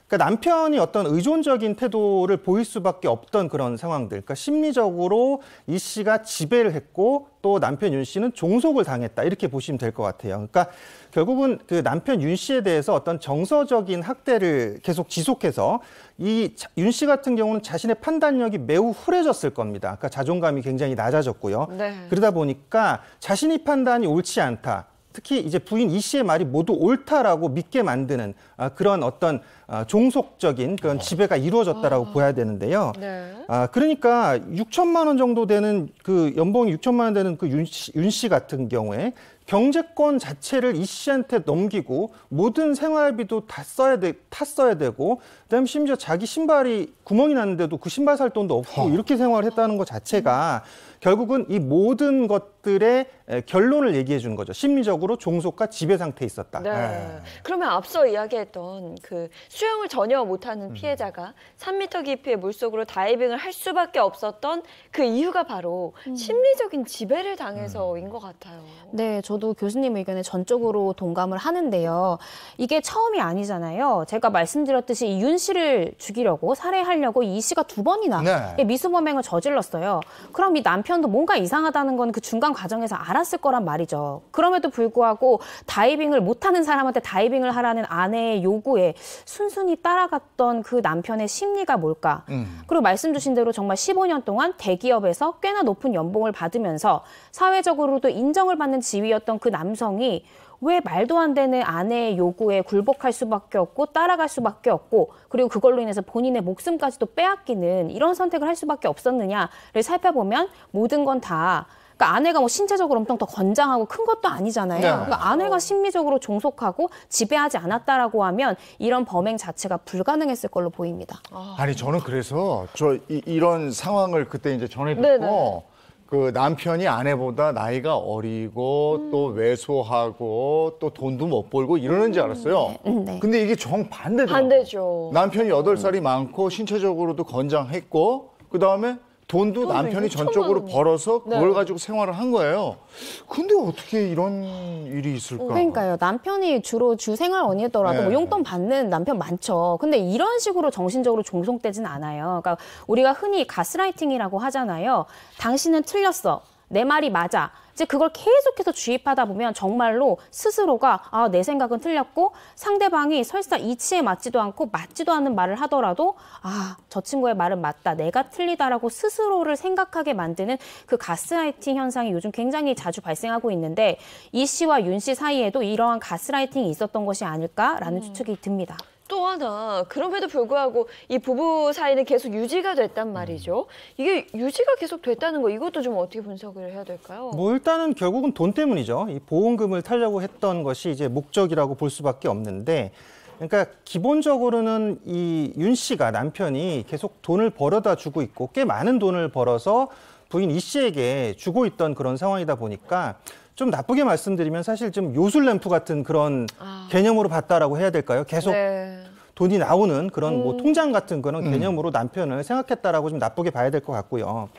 그러니까 남편이 어떤 의존적인 태도를 보일 수밖에 없던 그런 상황들. 그러니까 심리적으로 이 씨가 지배를 했고 또 남편 윤 씨는 종속을 당했다. 이렇게 보시면 될 것 같아요. 그러니까 결국은 그 남편 윤 씨에 대해서 어떤 정서적인 학대를 계속 지속해서 이 윤 씨 같은 경우는 자신의 판단력이 매우 후려졌을 겁니다. 그러니까 자존감이 굉장히 낮아졌고요. 네. 그러다 보니까 자신의 판단이 옳지 않다. 특히 이제 부인 이 씨의 말이 모두 옳다라고 믿게 만드는 그런 어떤 종속적인 그런 지배가 이루어졌다라고 봐야 되는데요. 네. 그러니까 6천만 원 정도 되는 그 연봉이 6천만 원 되는 그 윤 씨 같은 경우에 경제권 자체를 이 씨한테 넘기고 모든 생활비도 다 써야 되고 그다음에 심지어 자기 신발이 구멍이 났는데도 그 신발 살 돈도 없고 이렇게 생활을 했다는 것 자체가 결국은 이 모든 것들의 결론을 얘기해 주는 거죠. 심리적으로 종속과 지배 상태에 있었다. 네. 그러면 앞서 이야기했던 그 수영을 전혀 못하는 피해자가 3m 깊이의 물속으로 다이빙을 할 수밖에 없었던 그 이유가 바로 심리적인 지배를 당해서인 것 같아요. 네, 저도 교수님 의견에 전적으로 동감을 하는데요. 이게 처음이 아니잖아요. 제가 말씀드렸듯이 이 윤 씨를 죽이려고 살해하려고 이 씨가 2번이나 미수범행을 저질렀어요. 그럼 이 남편도 뭔가 이상하다는 건 그 중간 과정에서 알았을 거란 말이죠. 그럼에도 불구하고 다이빙을 못하는 사람한테 다이빙을 하라는 아내의 요구에 순순히 따라갔던 그 남편의 심리가 뭘까? 그리고 말씀 주신 대로 정말 15년 동안 대기업에서 꽤나 높은 연봉을 받으면서 사회적으로도 인정을 받는 지위였던 그 남성이 왜 말도 안 되는 아내의 요구에 굴복할 수밖에 없고 따라갈 수밖에 없고 그리고 그걸로 인해서 본인의 목숨까지도 빼앗기는 이런 선택을 할 수밖에 없었느냐를 살펴보면 모든 건 다 그러니까 아내가 뭐 신체적으로 엄청 더 건장하고 큰 것도 아니잖아요. 그러니까 아내가 심리적으로 종속하고 지배하지 않았다라고 하면 이런 범행 자체가 불가능했을 걸로 보입니다. 아니 저는 그래서 이런 상황을 그때 이제 전해 듣고 그 남편이 아내보다 나이가 어리고 또 왜소하고 또 돈도 못 벌고 이러는 줄 알았어요. 근데 이게 정반대더라고요. 반대죠. 남편이 8살이 많고 신체적으로도 건장했고 그다음에 돈도 남편이 전적으로 벌어서 그걸 가지고 생활을 한 거예요. 근데 어떻게 이런 일이 있을까? 그러니까요. 남편이 주로 주 생활원이더라도 뭐 용돈 받는 남편 많죠. 근데 이런 식으로 정신적으로 종속되진 않아요. 그러니까 우리가 흔히 가스라이팅이라고 하잖아요. 당신은 틀렸어. 내 말이 맞아. 이제 그걸 계속해서 주입하다 보면 정말로 스스로가 내 생각은 틀렸고 상대방이 설사 이치에 맞지도 않고 맞지도 않는 말을 하더라도 저 친구의 말은 맞다. 내가 틀리다라고 스스로를 생각하게 만드는 그 가스라이팅 현상이 요즘 굉장히 자주 발생하고 있는데 이 씨와 윤 씨 사이에도 이러한 가스라이팅이 있었던 것이 아닐까라는 추측이 듭니다. 또 하나 그럼에도 불구하고 이 부부 사이는 계속 유지가 됐단 말이죠. 이게 유지가 계속 됐다는 거 이것도 좀 어떻게 분석을 해야 될까요? 뭐 일단은 결국은 돈 때문이죠. 이 보험금을 타려고 했던 것이 이제 목적이라고 볼 수밖에 없는데, 그러니까 기본적으로는 이 윤 씨가 남편이 계속 돈을 벌어다 주고 있고 꽤 많은 돈을 벌어서 부인 이 씨에게 주고 있던 그런 상황이다 보니까 좀 나쁘게 말씀드리면 사실 좀 요술램프 같은 그런 개념으로 봤다라고 해야 될까요? 계속 네. 돈이 나오는 그런 뭐 통장 같은 그런 개념으로 남편을 생각했다라고 좀 나쁘게 봐야 될 것 같고요.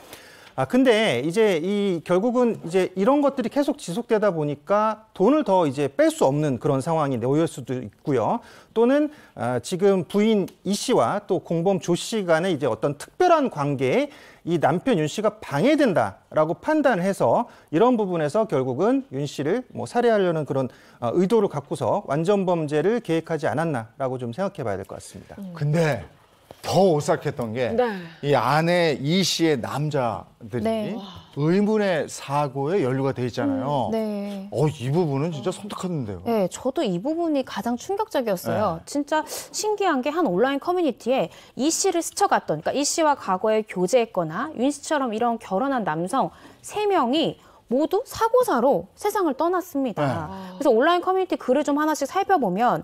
근데 이제 결국은 이제 이런 것들이 계속 지속되다 보니까 돈을 더 이제 뺄 수 없는 그런 상황이 놓일 수도 있고요. 또는 지금 부인 이 씨와 또 공범 조 씨 간의 이제 어떤 특별한 관계에 이 남편 윤 씨가 방해된다라고 판단을 해서 이런 부분에서 결국은 윤 씨를 뭐 살해하려는 그런 의도를 갖고서 완전 범죄를 계획하지 않았나라고 좀 생각해 봐야 될 것 같습니다. 근데 더 오싹했던 게 이 네. 아내 이 씨의 남자들이 네. 의문의 사고에 연루가 돼 있잖아요. 네. 이 부분은 진짜 섬뜩했는데요. 네, 저도 이 부분이 가장 충격적이었어요. 진짜 신기한 게 한 온라인 커뮤니티에 이 씨를 스쳐갔던, 그러니까 이 씨와 과거에 교제했거나 윤 씨처럼 이런 결혼한 남성 3명이 모두 사고사로 세상을 떠났습니다. 그래서 온라인 커뮤니티 글을 좀 하나씩 살펴보면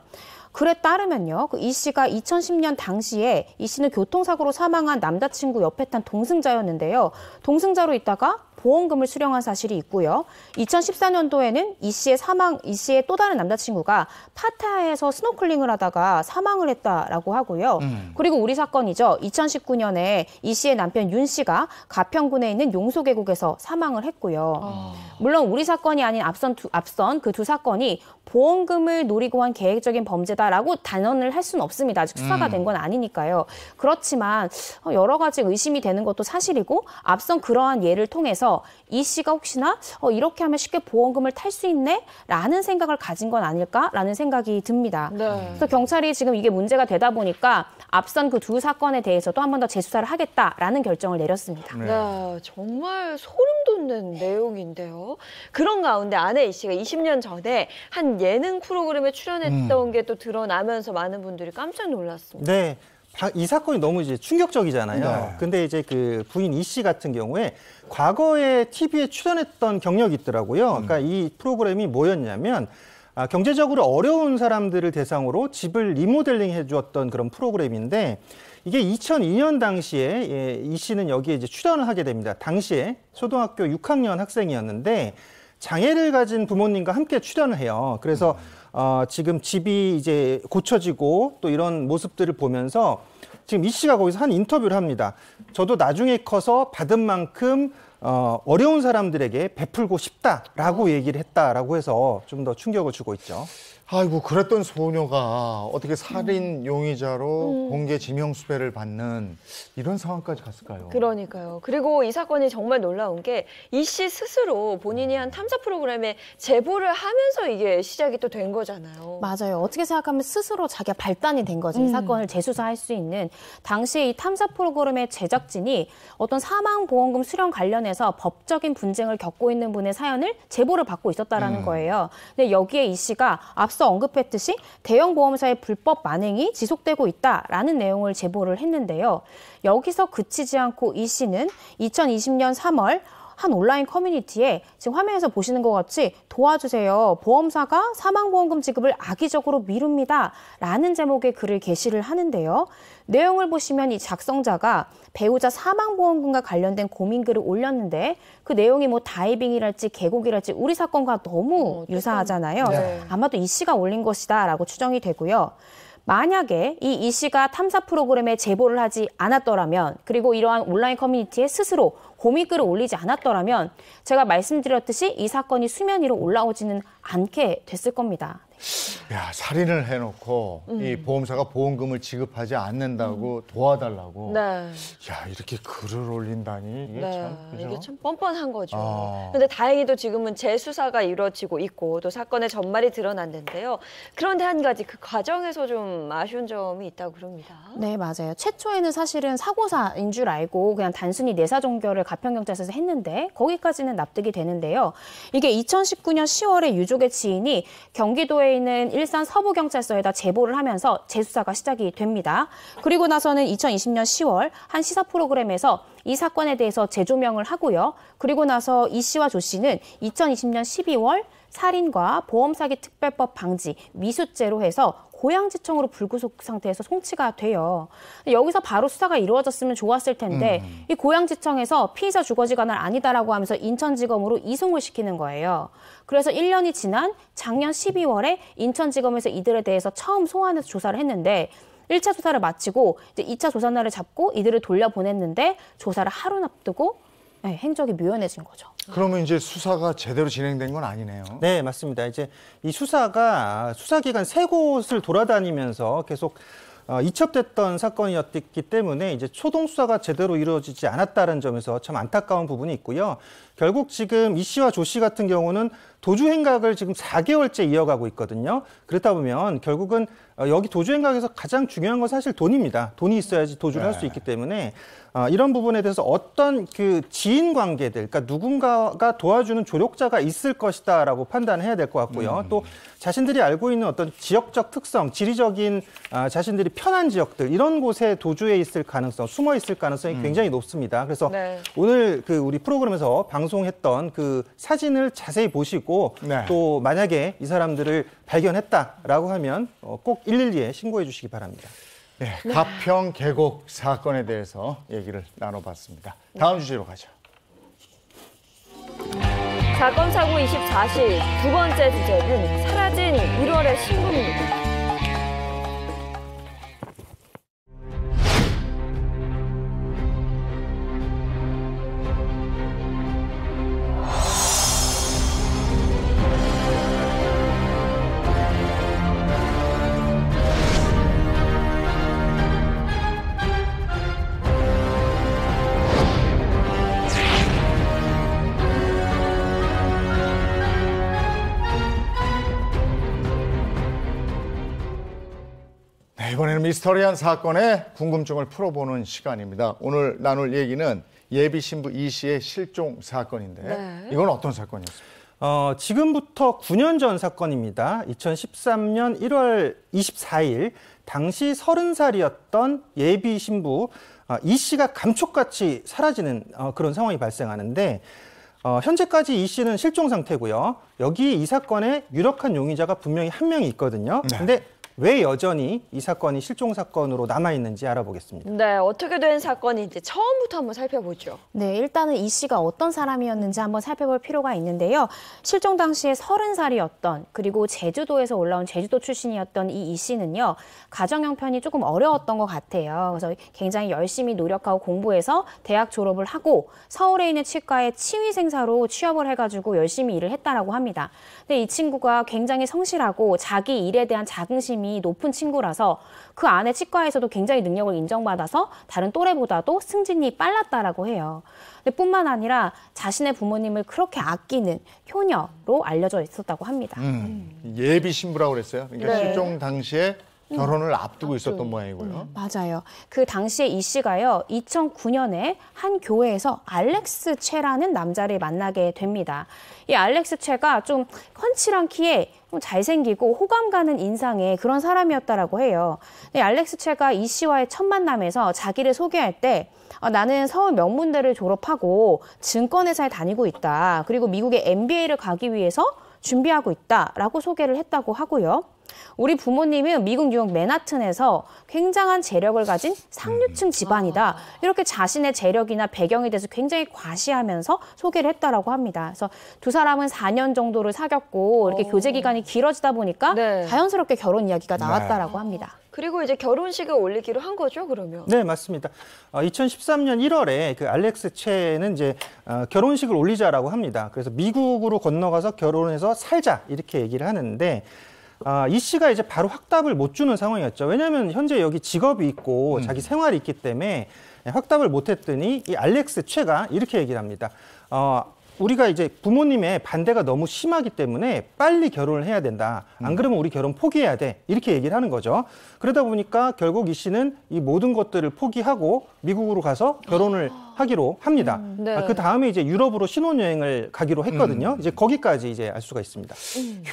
글에 따르면요, 이 씨가 2010년 당시에 이 씨는 교통사고로 사망한 남자친구 옆에 탄 동승자였는데요. 동승자로 있다가 보험금을 수령한 사실이 있고요. 2014년도에는 이 씨의 또 다른 남자친구가 파타야에서 스노클링을 하다가 사망을 했다라고 하고요. 그리고 우리 사건이죠. 2019년에 이 씨의 남편 윤 씨가 가평군에 있는 용소계곡에서 사망을 했고요. 물론 우리 사건이 아닌 앞선 그 두 사건이 보험금을 노리고 한 계획적인 범죄다라고 단언을 할 수는 없습니다. 아직 수사가 된 건 아니니까요. 그렇지만 여러 가지 의심이 되는 것도 사실이고 앞선 그러한 예를 통해서 이 씨가 혹시나 이렇게 하면 쉽게 보험금을 탈 수 있네? 라는 생각을 가진 건 아닐까라는 생각이 듭니다. 네. 그래서 경찰이 지금 이게 문제가 되다 보니까 앞선 그 두 사건에 대해서도 한 번 더 재수사를 하겠다라는 결정을 내렸습니다. 네, 정말 소름 돋는 내용인데요. 그런 가운데 아내 이 씨가 20년 전에 한 예능 프로그램에 출연했던 게 또 드러나면서 많은 분들이 깜짝 놀랐습니다. 네. 이 사건이 너무 이제 충격적이잖아요. 네. 근데 이제 그 부인 이 씨 같은 경우에 과거에 TV에 출연했던 경력이 있더라고요. 그러니까 이 프로그램이 뭐였냐면 경제적으로 어려운 사람들을 대상으로 집을 리모델링 해주었던 그런 프로그램인데 이게 2002년 당시에 이 씨는 여기에 이제 출연을 하게 됩니다. 당시에 초등학교 6학년 학생이었는데 장애를 가진 부모님과 함께 출연을 해요. 그래서 지금 집이 이제 고쳐지고 또 이런 모습들을 보면서 지금 이 씨가 거기서 한 인터뷰를 합니다. 저도 나중에 커서 받은 만큼 어려운 사람들에게 베풀고 싶다라고 얘기를 했다라고 해서 좀 더 충격을 주고 있죠. 아이고, 그랬던 소녀가 어떻게 살인 용의자로 공개 지명수배를 받는 이런 상황까지 갔을까요? 그러니까요. 그리고 이 사건이 정말 놀라운 게 이 씨 스스로 본인이 한 탐사 프로그램에 제보를 하면서 이게 시작이 또 된 거잖아요. 맞아요. 어떻게 생각하면 스스로 자기가 발단이 된 거지. 이 사건을 재수사할 수 있는. 당시에 이 탐사 프로그램의 제작진이 어떤 사망보험금 수령 관련해서 법적인 분쟁을 겪고 있는 분의 사연을 제보를 받고 있었다라는 거예요. 근데 여기에 이 씨가 앞서 언급했듯이 대형 보험사의 불법 만행이 지속되고 있다라는 내용을 제보를 했는데요. 여기서 그치지 않고 이 씨는 2020년 3월 한 온라인 커뮤니티에 지금 화면에서 보시는 것 같이 도와주세요. 보험사가 사망보험금 지급을 악의적으로 미룹니다. 라는 제목의 글을 게시를 하는데요. 내용을 보시면 이 작성자가 배우자 사망보험금과 관련된 고민글을 올렸는데 그 내용이 뭐 다이빙이랄지 계곡이랄지 우리 사건과 너무 유사하잖아요. 네. 아마도 이 씨가 올린 것이다 라고 추정이 되고요. 만약에 이 씨가 탐사 프로그램에 제보를 하지 않았더라면 그리고 이러한 온라인 커뮤니티에 스스로 고민글을 올리지 않았더라면 제가 말씀드렸듯이 이 사건이 수면 위로 올라오지는 않게 됐을 겁니다. 야, 살인을 해놓고 이 보험사가 보험금을 지급하지 않는다고 도와달라고. 네. 야, 이렇게 글을 올린다니 이게 참, 그죠? 이게 참 뻔뻔한 거죠. 아. 그런데 다행히도 지금은 재수사가 이루어지고 있고 또 사건의 전말이 드러났는데요. 그런데 한 가지 그 과정에서 좀 아쉬운 점이 있다고 그럽니다. 네, 맞아요. 최초에는 사실은 사고사인 줄 알고 그냥 단순히 내사 종결을 가평경찰서에서 했는데 거기까지는 납득이 되는데요. 이게 2019년 10월에 유족의 지인이 경기도에 서울에 있는 일산 서부경찰서에다 제보를 하면서 재수사가 시작이 됩니다. 그리고 나서는 2020년 10월 한 시사 프로그램에서 이 사건에 대해서 재조명을 하고요. 그리고 나서 이 씨와 조 씨는 2020년 12월 살인과 보험사기 특별법 방지, 미수죄로 해서 고양지청으로 불구속 상태에서 송치가 돼요. 여기서 바로 수사가 이루어졌으면 좋았을 텐데 이 고양지청에서 피의자 주거지간은 아니다라고 하면서 인천지검으로 이송을 시키는 거예요. 그래서 1년이 지난 작년 12월에 인천지검에서 이들에 대해서 처음 소환해서 조사를 했는데 1차 조사를 마치고 이제 2차 조사 날을 잡고 이들을 돌려보냈는데 조사를 하루 앞두고 행적이 묘연해진 거죠. 그러면 이제 수사가 제대로 진행된 건 아니네요. 네, 맞습니다. 이제 이 수사가 수사기관 3곳을 돌아다니면서 계속 이첩됐던 사건이었기 때문에 이제 초동 수사가 제대로 이루어지지 않았다는 점에서 참 안타까운 부분이 있고요. 결국 지금 이 씨와 조 씨 같은 경우는 도주 행각을 지금 4개월째 이어가고 있거든요. 그렇다 보면 결국은 여기 도주 행각에서 가장 중요한 건 사실 돈입니다. 돈이 있어야지 도주를 할 수 있기 때문에 이런 부분에 대해서 어떤 그 지인 관계들, 그러니까 누군가가 도와주는 조력자가 있을 것이다라고 판단해야 될 것 같고요. 또 자신들이 알고 있는 어떤 지역적 특성, 지리적인 자신들이 편한 지역들 이런 곳에 도주해 있을 가능성, 숨어 있을 가능성이 굉장히 높습니다. 그래서 네. 오늘 그 우리 프로그램에서 방송했던 그 사진을 자세히 보시고 네. 또 만약에 이 사람들을 발견했다라고 하면 꼭 112에 신고해 주시기 바랍니다. 네, 가평 계곡 사건에 대해서 얘기를 나눠봤습니다. 다음 주제로 가죠. 사건 사고 24시 두 번째 주제는 사라진 1월의 신부입니다. 이번에는 미스터리한 사건의 궁금증을 풀어보는 시간입니다. 오늘 나눌 얘기는 예비 신부 이 씨의 실종 사건인데 네. 이건 어떤 사건이었습니까? 지금부터 9년 전 사건입니다. 2013년 1월 24일 당시 30살이었던 예비 신부 이 씨가 감쪽같이 사라지는 그런 상황이 발생하는데 현재까지 이 씨는 실종 상태고요. 여기 이 사건에 유력한 용의자가 분명히 한 명이 있거든요. 네. 근데 왜 여전히 이 사건이 실종 사건으로 남아있는지 알아보겠습니다. 네, 어떻게 된 사건인지 처음부터 한번 살펴보죠. 네, 일단은 이 씨가 어떤 사람이었는지 한번 살펴볼 필요가 있는데요. 실종 당시에 30살이었던 그리고 제주도에서 올라온 제주도 출신이었던 이 씨는요. 가정 형편이 조금 어려웠던 것 같아요. 그래서 굉장히 열심히 노력하고 공부해서 대학 졸업을 하고 서울에 있는 치과에 치위생사로 취업을 해가지고 열심히 일을 했다라고 합니다. 근데 이 친구가 굉장히 성실하고 자기 일에 대한 자긍심이 높은 친구라서 그 안에 치과에서도 굉장히 능력을 인정받아서 다른 또래보다도 승진이 빨랐다라고 해요. 근데 뿐만 아니라 자신의 부모님을 그렇게 아끼는 효녀로 알려져 있었다고 합니다. 예비 신부라고 그랬어요. 그러니까 네. 실종 당시에 결혼을 앞두고 있었던 모양이고요. 맞아요. 그 당시에 이 씨가요, 2009년에 한 교회에서 알렉스 최라는 남자를 만나게 됩니다. 이 알렉스 최가 좀 훤칠한 키에 좀 잘생기고 호감 가는 인상의 그런 사람이었다라고 해요. 네, 알렉스 최가 이 씨와의 첫 만남에서 자기를 소개할 때 나는 서울 명문대를 졸업하고 증권회사에 다니고 있다. 그리고 미국의 MBA를 가기 위해서 준비하고 있다라고 소개를 했다고 하고요. 우리 부모님은 미국 뉴욕 맨하튼에서 굉장한 재력을 가진 상류층 집안이다. 이렇게 자신의 재력이나 배경에 대해서 굉장히 과시하면서 소개를 했다라고 합니다. 그래서 두 사람은 4년 정도를 사귀었고 이렇게 교제 기간이 길어지다 보니까 네. 자연스럽게 결혼 이야기가 나왔다라고 합니다. 그리고 이제 결혼식을 올리기로 한 거죠, 그러면? 네, 맞습니다. 2013년 1월에 그 알렉스 최는 이제 결혼식을 올리자라고 합니다. 그래서 미국으로 건너가서 결혼해서 살자 이렇게 얘기를 하는데 이 씨가 이제 바로 확답을 못 주는 상황이었죠. 왜냐하면 현재 여기 직업이 있고 자기 생활이 있기 때문에 확답을 못 했더니 이 알렉스 최가 이렇게 얘기를 합니다. 우리가 이제 부모님의 반대가 너무 심하기 때문에 빨리 결혼을 해야 된다. 안 그러면 우리 결혼 포기해야 돼. 이렇게 얘기를 하는 거죠. 그러다 보니까 결국 이 씨는 이 모든 것들을 포기하고 미국으로 가서 결혼을 하기로 합니다. 네. 그 다음에 이제 유럽으로 신혼여행을 가기로 했거든요. 이제 거기까지 이제 알 수가 있습니다.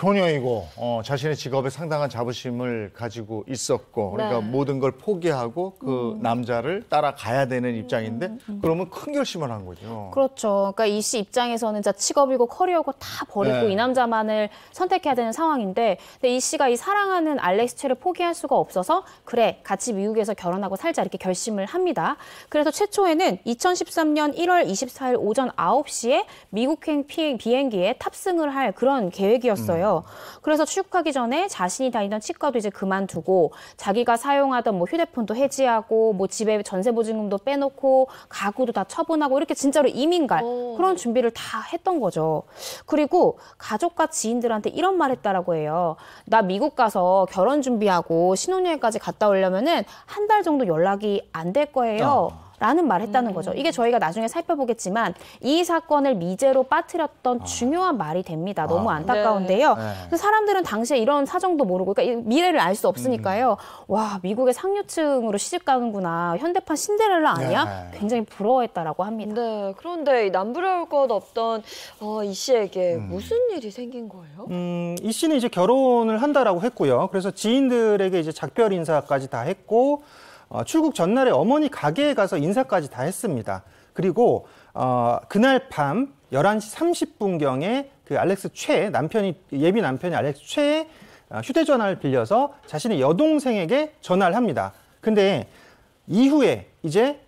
효녀이고 자신의 직업에 상당한 자부심을 가지고 있었고 그러니까 네. 모든 걸 포기하고 그 남자를 따라가야 되는 입장인데 그러면 큰 결심을 한 거죠. 그렇죠. 그러니까 이 씨 입장에서는 진짜 직업이고 커리어고 다 버리고 네. 이 남자만을 선택해야 되는 상황인데, 근데 이 씨가 이 사랑하는 알렉스 최를 포기할 수가 없어서 그래 같이 미국에서 결혼하고 살자 이렇게 결심을 합니다. 그래서 최초에는 2013년 1월 24일 오전 9시에 미국행 비행기에 탑승을 할 그런 계획이었어요. 그래서 출국하기 전에 자신이 다니던 치과도 이제 그만두고 자기가 사용하던 뭐 휴대폰도 해지하고 뭐 집에 전세보증금도 빼놓고 가구도 다 처분하고 이렇게 진짜로 이민 갈 그런 준비를 다 했던 거죠. 그리고 가족과 지인들한테 이런 말 했다라고 해요. 나 미국 가서 결혼 준비하고 신혼여행까지 갔다 오려면은 한 달 정도 연락이 안 될 거예요. 라는 말 했다는 거죠. 이게 저희가 나중에 살펴보겠지만 이 사건을 미제로 빠뜨렸던 중요한 말이 됩니다. 너무 안타까운데요. 네. 근데 사람들은 당시에 이런 사정도 모르고, 그러니까 미래를 알 수 없으니까요. 와, 미국의 상류층으로 시집 가는구나. 현대판 신데렐라 아니야? 네. 굉장히 부러워했다라고 합니다. 네, 그런데 이 남부러울 것 없던 이 씨에게 무슨 일이 생긴 거예요? 이 씨는 이제 결혼을 한다라고 했고요. 그래서 지인들에게 이제 작별 인사까지 다 했고 출국 전날에 어머니 가게에 가서 인사까지 다 했습니다. 그리고 그날 밤 11시 30분경에 그 알렉스 최 예비 남편이 알렉스 최의 휴대전화를 빌려서 자신의 여동생에게 전화를 합니다. 근데 이후에 이제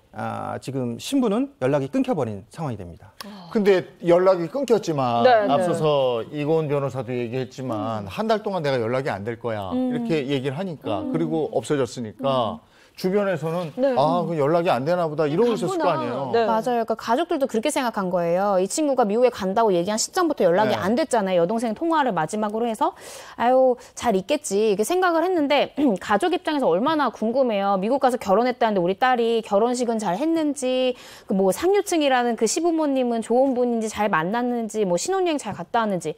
지금 신부는 연락이 끊겨버린 상황이 됩니다. 근데 연락이 끊겼지만 네, 네. 앞서서 이고은 변호사도 얘기했지만 한 달 동안 내가 연락이 안 될 거야 이렇게 얘기를 하니까 그리고 없어졌으니까 주변에서는 네. 그 연락이 안 되나 보다 이러고 있었을 거 아니에요. 네. 맞아요. 그러니까 가족들도 그렇게 생각한 거예요. 이 친구가 미국에 간다고 얘기한 시점부터 연락이 네. 안 됐잖아요. 여동생 통화를 마지막으로 해서 아유 잘 있겠지 이렇게 생각을 했는데 가족 입장에서 얼마나 궁금해요. 미국 가서 결혼했다는데 우리 딸이 결혼식은 잘 했는지, 그 뭐 상류층이라는 그 시부모님은 좋은 분인지 잘 만났는지, 뭐 신혼여행 잘 갔다 왔는지.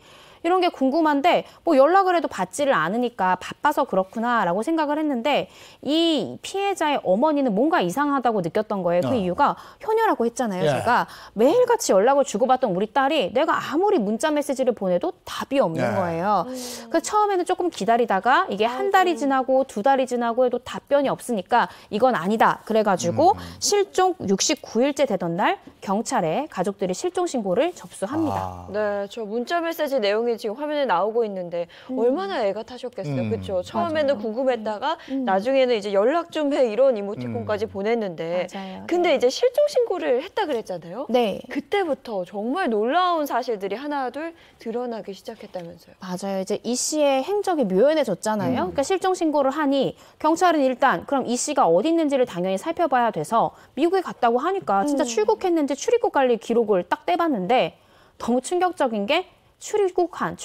이런 게 궁금한데 뭐 연락을 해도 받지를 않으니까 바빠서 그렇구나라고 생각을 했는데 이 피해자의 어머니는 뭔가 이상하다고 느꼈던 거예요. 그 이유가 효녀라고 했잖아요. 예. 제가 매일같이 연락을 주고받던 우리 딸이 내가 아무리 문자 메시지를 보내도 답이 없는 예. 거예요. 그래서 처음에는 조금 기다리다가 이게 한 달이 지나고 두 달이 지나고 해도 답변이 없으니까 이건 아니다. 그래가지고 실종 69일째 되던 날 경찰에 가족들이 실종 신고를 접수합니다. 네, 저 문자 메시지 내용이 지금 화면에 나오고 있는데 얼마나 애가 타셨겠어요. 그렇죠? 처음에는 궁금했다가 나중에는 이제 연락 좀 해 이런 이모티콘까지 보냈는데 맞아요. 근데 이제 실종 신고를 했다 그랬잖아요. 네. 그때부터 정말 놀라운 사실들이 하나둘 드러나기 시작했다면서요. 맞아요. 이제 이 씨의 행적이 묘연해졌잖아요. 그러니까 실종 신고를 하니 경찰은 일단 그럼 이 씨가 어디 있는지를 당연히 살펴봐야 돼서 미국에 갔다고 하니까 진짜 출국했는지 출입국 관리 기록을 딱 떼봤는데 너무 충격적인 게 출국한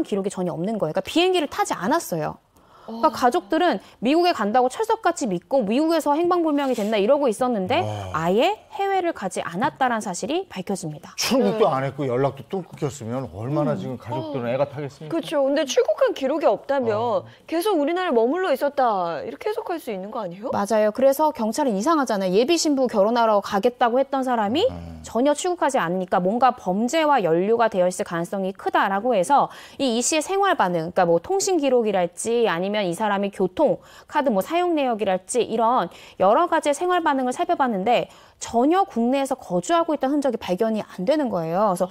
기록이 전혀 없는 거예요. 그러니까 비행기를 타지 않았어요. 그러니까 가족들은 미국에 간다고 철석같이 믿고 미국에서 행방불명이 됐나 이러고 있었는데 아예 해외를 가지 않았다는 사실이 밝혀집니다. 출국도 안 했고 연락도 또 끊겼으면 얼마나 지금 가족들은 애가 타겠습니까? 그렇죠. 근데 출국한 기록이 없다면 계속 우리나라에 머물러 있었다 이렇게 해석할 수 있는 거 아니에요? 맞아요. 그래서 경찰은 이상하잖아요. 예비 신부 결혼하러 가겠다고 했던 사람이 전혀 출국하지 않으니까 뭔가 범죄와 연루가 되어 있을 가능성이 크다라고 해서 이 씨의 생활 반응, 그러니까 뭐 통신 기록이랄지 아니면 이 사람의 교통 카드 뭐 사용 내역이랄지 이런 여러 가지의 생활 반응을 살펴봤는데 전혀 국내에서 거주하고 있다는 흔적이 발견이 안 되는 거예요. 그래서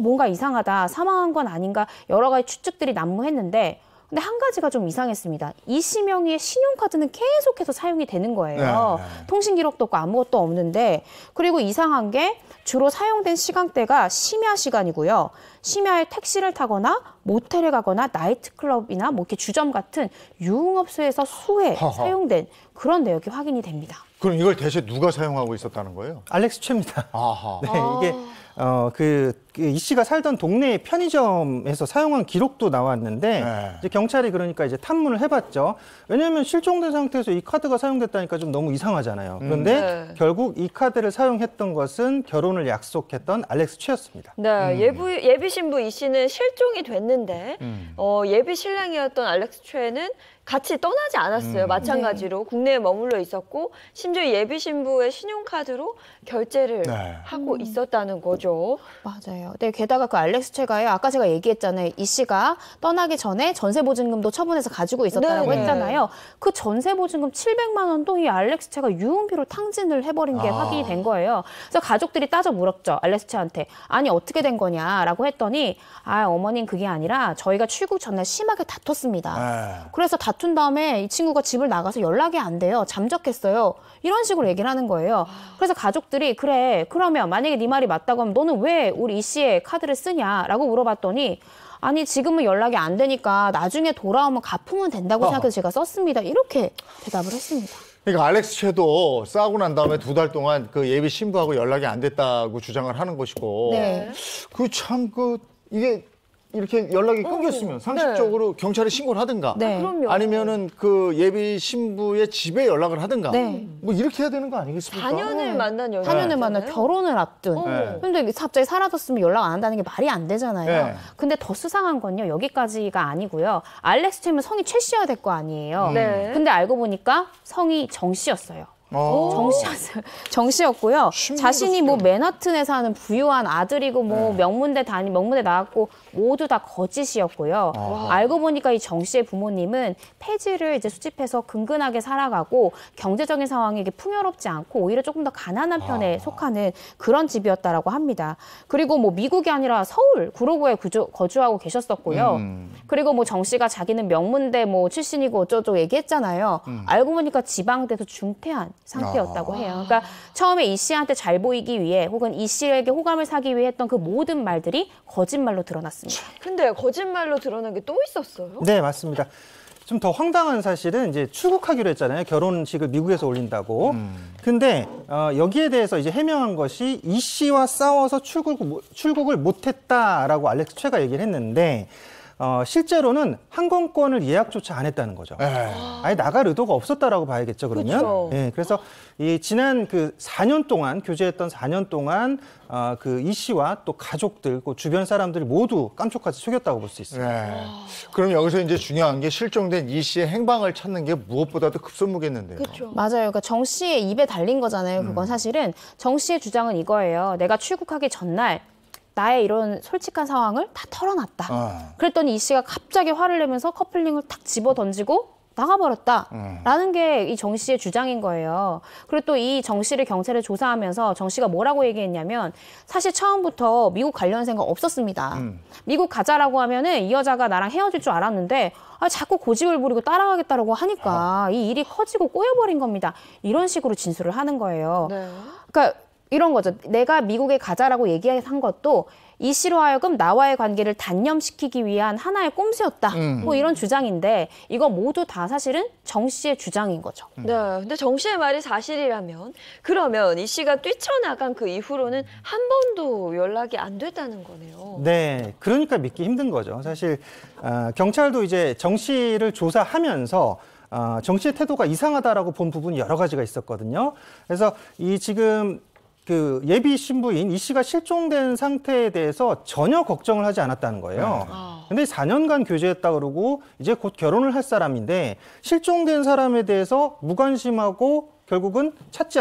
뭔가 이상하다, 사망한 건 아닌가 여러 가지 추측들이 난무했는데 근데 한 가지가 좀 이상했습니다. 이 씨 명의의 신용카드는 계속해서 사용이 되는 거예요. 통신 기록도 없고 아무것도 없는데 그리고 이상한 게 주로 사용된 시간대가 심야 시간이고요. 심야에 택시를 타거나 모텔에 가거나 나이트클럽이나 뭐 이렇게 주점 같은 유흥업소에서 수회 사용된 그런 내역이 확인이 됩니다. 그럼 이걸 대체 누가 사용하고 있었다는 거예요? 알렉스 최입니다. 아하. 네, 이게 이 씨가 살던 동네 편의점에서 사용한 기록도 나왔는데 네. 이제 경찰이 그러니까 이제 탐문을 해봤죠. 왜냐하면 실종된 상태에서 이 카드가 사용됐다니까 좀 너무 이상하잖아요. 그런데 네. 결국 이 카드를 사용했던 것은 결혼을 약속했던 알렉스 최였습니다. 네, 예비 신부 이 씨는 실종이 됐는데 예비 신랑이었던 알렉스 최는 같이 떠나지 않았어요. 마찬가지로 국내에 머물러 있었고 심지어 예비 신부의 신용카드로 결제를 네. 하고 있었다는 거죠. 맞아요. 네, 게다가 그 알렉스 최가요. 아까 제가 얘기했잖아요. 이 씨가 떠나기 전에 전세보증금도 처분해서 가지고 있었다라고 네네. 했잖아요. 그 전세보증금 700만 원도 이 알렉스 최가 유흥비로 탕진을 해버린 게 확인이 된 거예요. 그래서 가족들이 따져 물었죠. 알렉스 최한테. 아니 어떻게 된 거냐라고 했더니 어머님 그게 아니라 저희가 출국 전날 심하게 다퉜습니다. 그래서 다툰 다음에 이 친구가 집을 나가서 연락이 안 돼요. 잠적했어요. 이런 식으로 얘기를 하는 거예요. 그래서 가족들이 그래 그러면 만약에 네 말이 맞다고 하면 너는 왜 우리 이 씨의 카드를 쓰냐라고 물어봤더니 아니 지금은 연락이 안 되니까 나중에 돌아오면 갚으면 된다고 생각해서 제가 썼습니다. 이렇게 대답을 했습니다. 그러니까 알렉스 최도 싸우고 난 다음에 2달 동안 그 예비 신부하고 연락이 안 됐다고 주장을 하는 것이고 네. 이게 이렇게 연락이 끊겼으면 상식적으로 경찰에 신고를 하든가 네. 그럼요. 아니면은 그 예비 신부의 집에 연락을 하든가 네. 뭐 이렇게 해야 되는 거 아니겠습니까? 4년을 만난 여자. 4년을 만나 결혼을 앞둔. 네. 근데 갑자기 사라졌으면 연락 안 한다는 게 말이 안 되잖아요. 네. 근데 더 수상한 건요. 여기까지가 아니고요. 알렉스 최면 성이 최 씨여야 될 거 아니에요. 네. 근데 알고 보니까 성이 정 씨였어요. 어. 정 씨였고요. 신문도 자신이 뭐 맨하튼에 사는 부유한 아들이고 뭐 명문대 나왔고 모두 다 거짓이었고요. 알고 보니까 이 정 씨의 부모님은 폐지를 이제 수집해서 근근하게 살아가고 경제적인 상황이 이게 풍요롭지 않고 오히려 조금 더 가난한 편에 속하는 그런 집이었다라고 합니다. 그리고 뭐 미국이 아니라 서울 구로구에 거주하고 계셨었고요. 그리고 뭐 정 씨가 자기는 명문대 뭐 출신이고 어쩌고 얘기했잖아요. 알고 보니까 지방대도 중퇴한 상태였다고 해요. 그러니까 처음에 이 씨한테 잘 보이기 위해 혹은 이 씨에게 호감을 사기 위해 했던 그 모든 말들이 거짓말로 드러났습니다. 근데 거짓말로 드러난 게 또 있었어요? 네, 맞습니다. 좀 더 황당한 사실은 이제 출국하기로 했잖아요. 결혼식을 미국에서 올린다고. 근데 여기에 대해서 이제 해명한 것이 이 씨와 싸워서 출국을 못했다라고 알렉스 최가 얘기를 했는데 실제로는 항공권을 예약조차 안 했다는 거죠. 아예 나갈 의도가 없었다라고 봐야겠죠, 그러면. 그렇죠. 네, 그래서 이 지난 그 4년 동안 교제했던 4년 동안 그 이 씨와 또 가족들, 그 주변 사람들이 모두 깜짝같이 속였다고 볼 수 있어요. 네. 그럼 여기서 이제 중요한 게 실종된 이 씨의 행방을 찾는 게 무엇보다도 급선무겠는데요. 그렇죠. 맞아요. 그러니까 정 씨의 입에 달린 거잖아요. 그건 사실은 정 씨의 주장은 이거예요. 내가 출국하기 전날 나의 이런 솔직한 상황을 다 털어놨다. 그랬더니 이 씨가 갑자기 화를 내면서 커플링을 탁 집어 던지고 나가버렸다라는 게 이 정 씨의 주장인 거예요. 그리고 또 이 정 씨를 경찰에 조사하면서 정 씨가 뭐라고 얘기했냐면 사실 처음부터 미국 관련 생각 없었습니다. 미국 가자라고 하면은 이 여자가 나랑 헤어질 줄 알았는데 자꾸 고집을 부리고 따라가겠다라고 하니까 이 일이 커지고 꼬여버린 겁니다. 이런 식으로 진술을 하는 거예요. 네. 그러니까 이런 거죠. 내가 미국에 가자라고 얘기한 것도 이 씨로 하여금 나와의 관계를 단념시키기 위한 하나의 꼼수였다. 뭐 이런 주장인데 이거 모두 다 사실은 정 씨의 주장인 거죠. 네, 근데 정 씨의 말이 사실이라면 그러면 이 씨가 뛰쳐나간 그 이후로는 한 번도 연락이 안 됐다는 거네요. 네, 그러니까 믿기 힘든 거죠. 사실 경찰도 이제 정 씨를 조사하면서 정 씨의 태도가 이상하다라고 본 부분이 여러 가지가 있었거든요. 그래서 이 지금 그 예비 신부인 이 씨가 실종된 상태에 대해서 전혀 걱정을 하지 않았다는 거예요. 근데 4년간 교제했다 그러고 이제 곧 결혼을 할 사람인데 실종된 사람에 대해서 무관심하고 결국은 찾지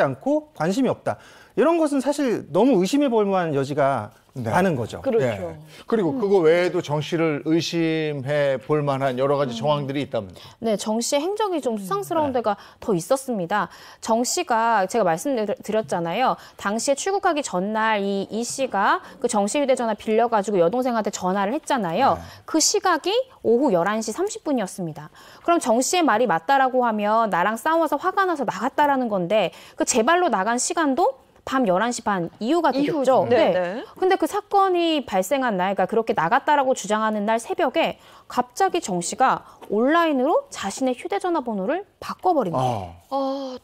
않고 관심이 없다. 이런 것은 사실 너무 의심해 볼 만한 여지가 많은 거죠. 그렇죠. 네. 그리고 그거 외에도 정 씨를 의심해 볼 만한 여러 가지 정황들이 있다면서요. 네, 정 씨의 행적이 좀 수상스러운 데가 더 있었습니다. 정 씨가 제가 말씀드렸잖아요. 당시에 출국하기 전날 이 씨가 그 정 씨 휴대전화 빌려가지고 여동생한테 전화를 했잖아요. 그 시각이 오후 11시 30분이었습니다. 그럼 정 씨의 말이 맞다라고 하면 나랑 싸워서 화가 나서 나갔다라는 건데 그 제 발로 나간 시간도 밤 11시 반 이후가 되겠죠. 네. 근데 그 사건이 발생한 날, 그러니까 그렇게 나갔다라고 주장하는 날 새벽에 갑자기 정 씨가 온라인으로 자신의 휴대전화 번호를 바꿔버린 거예요.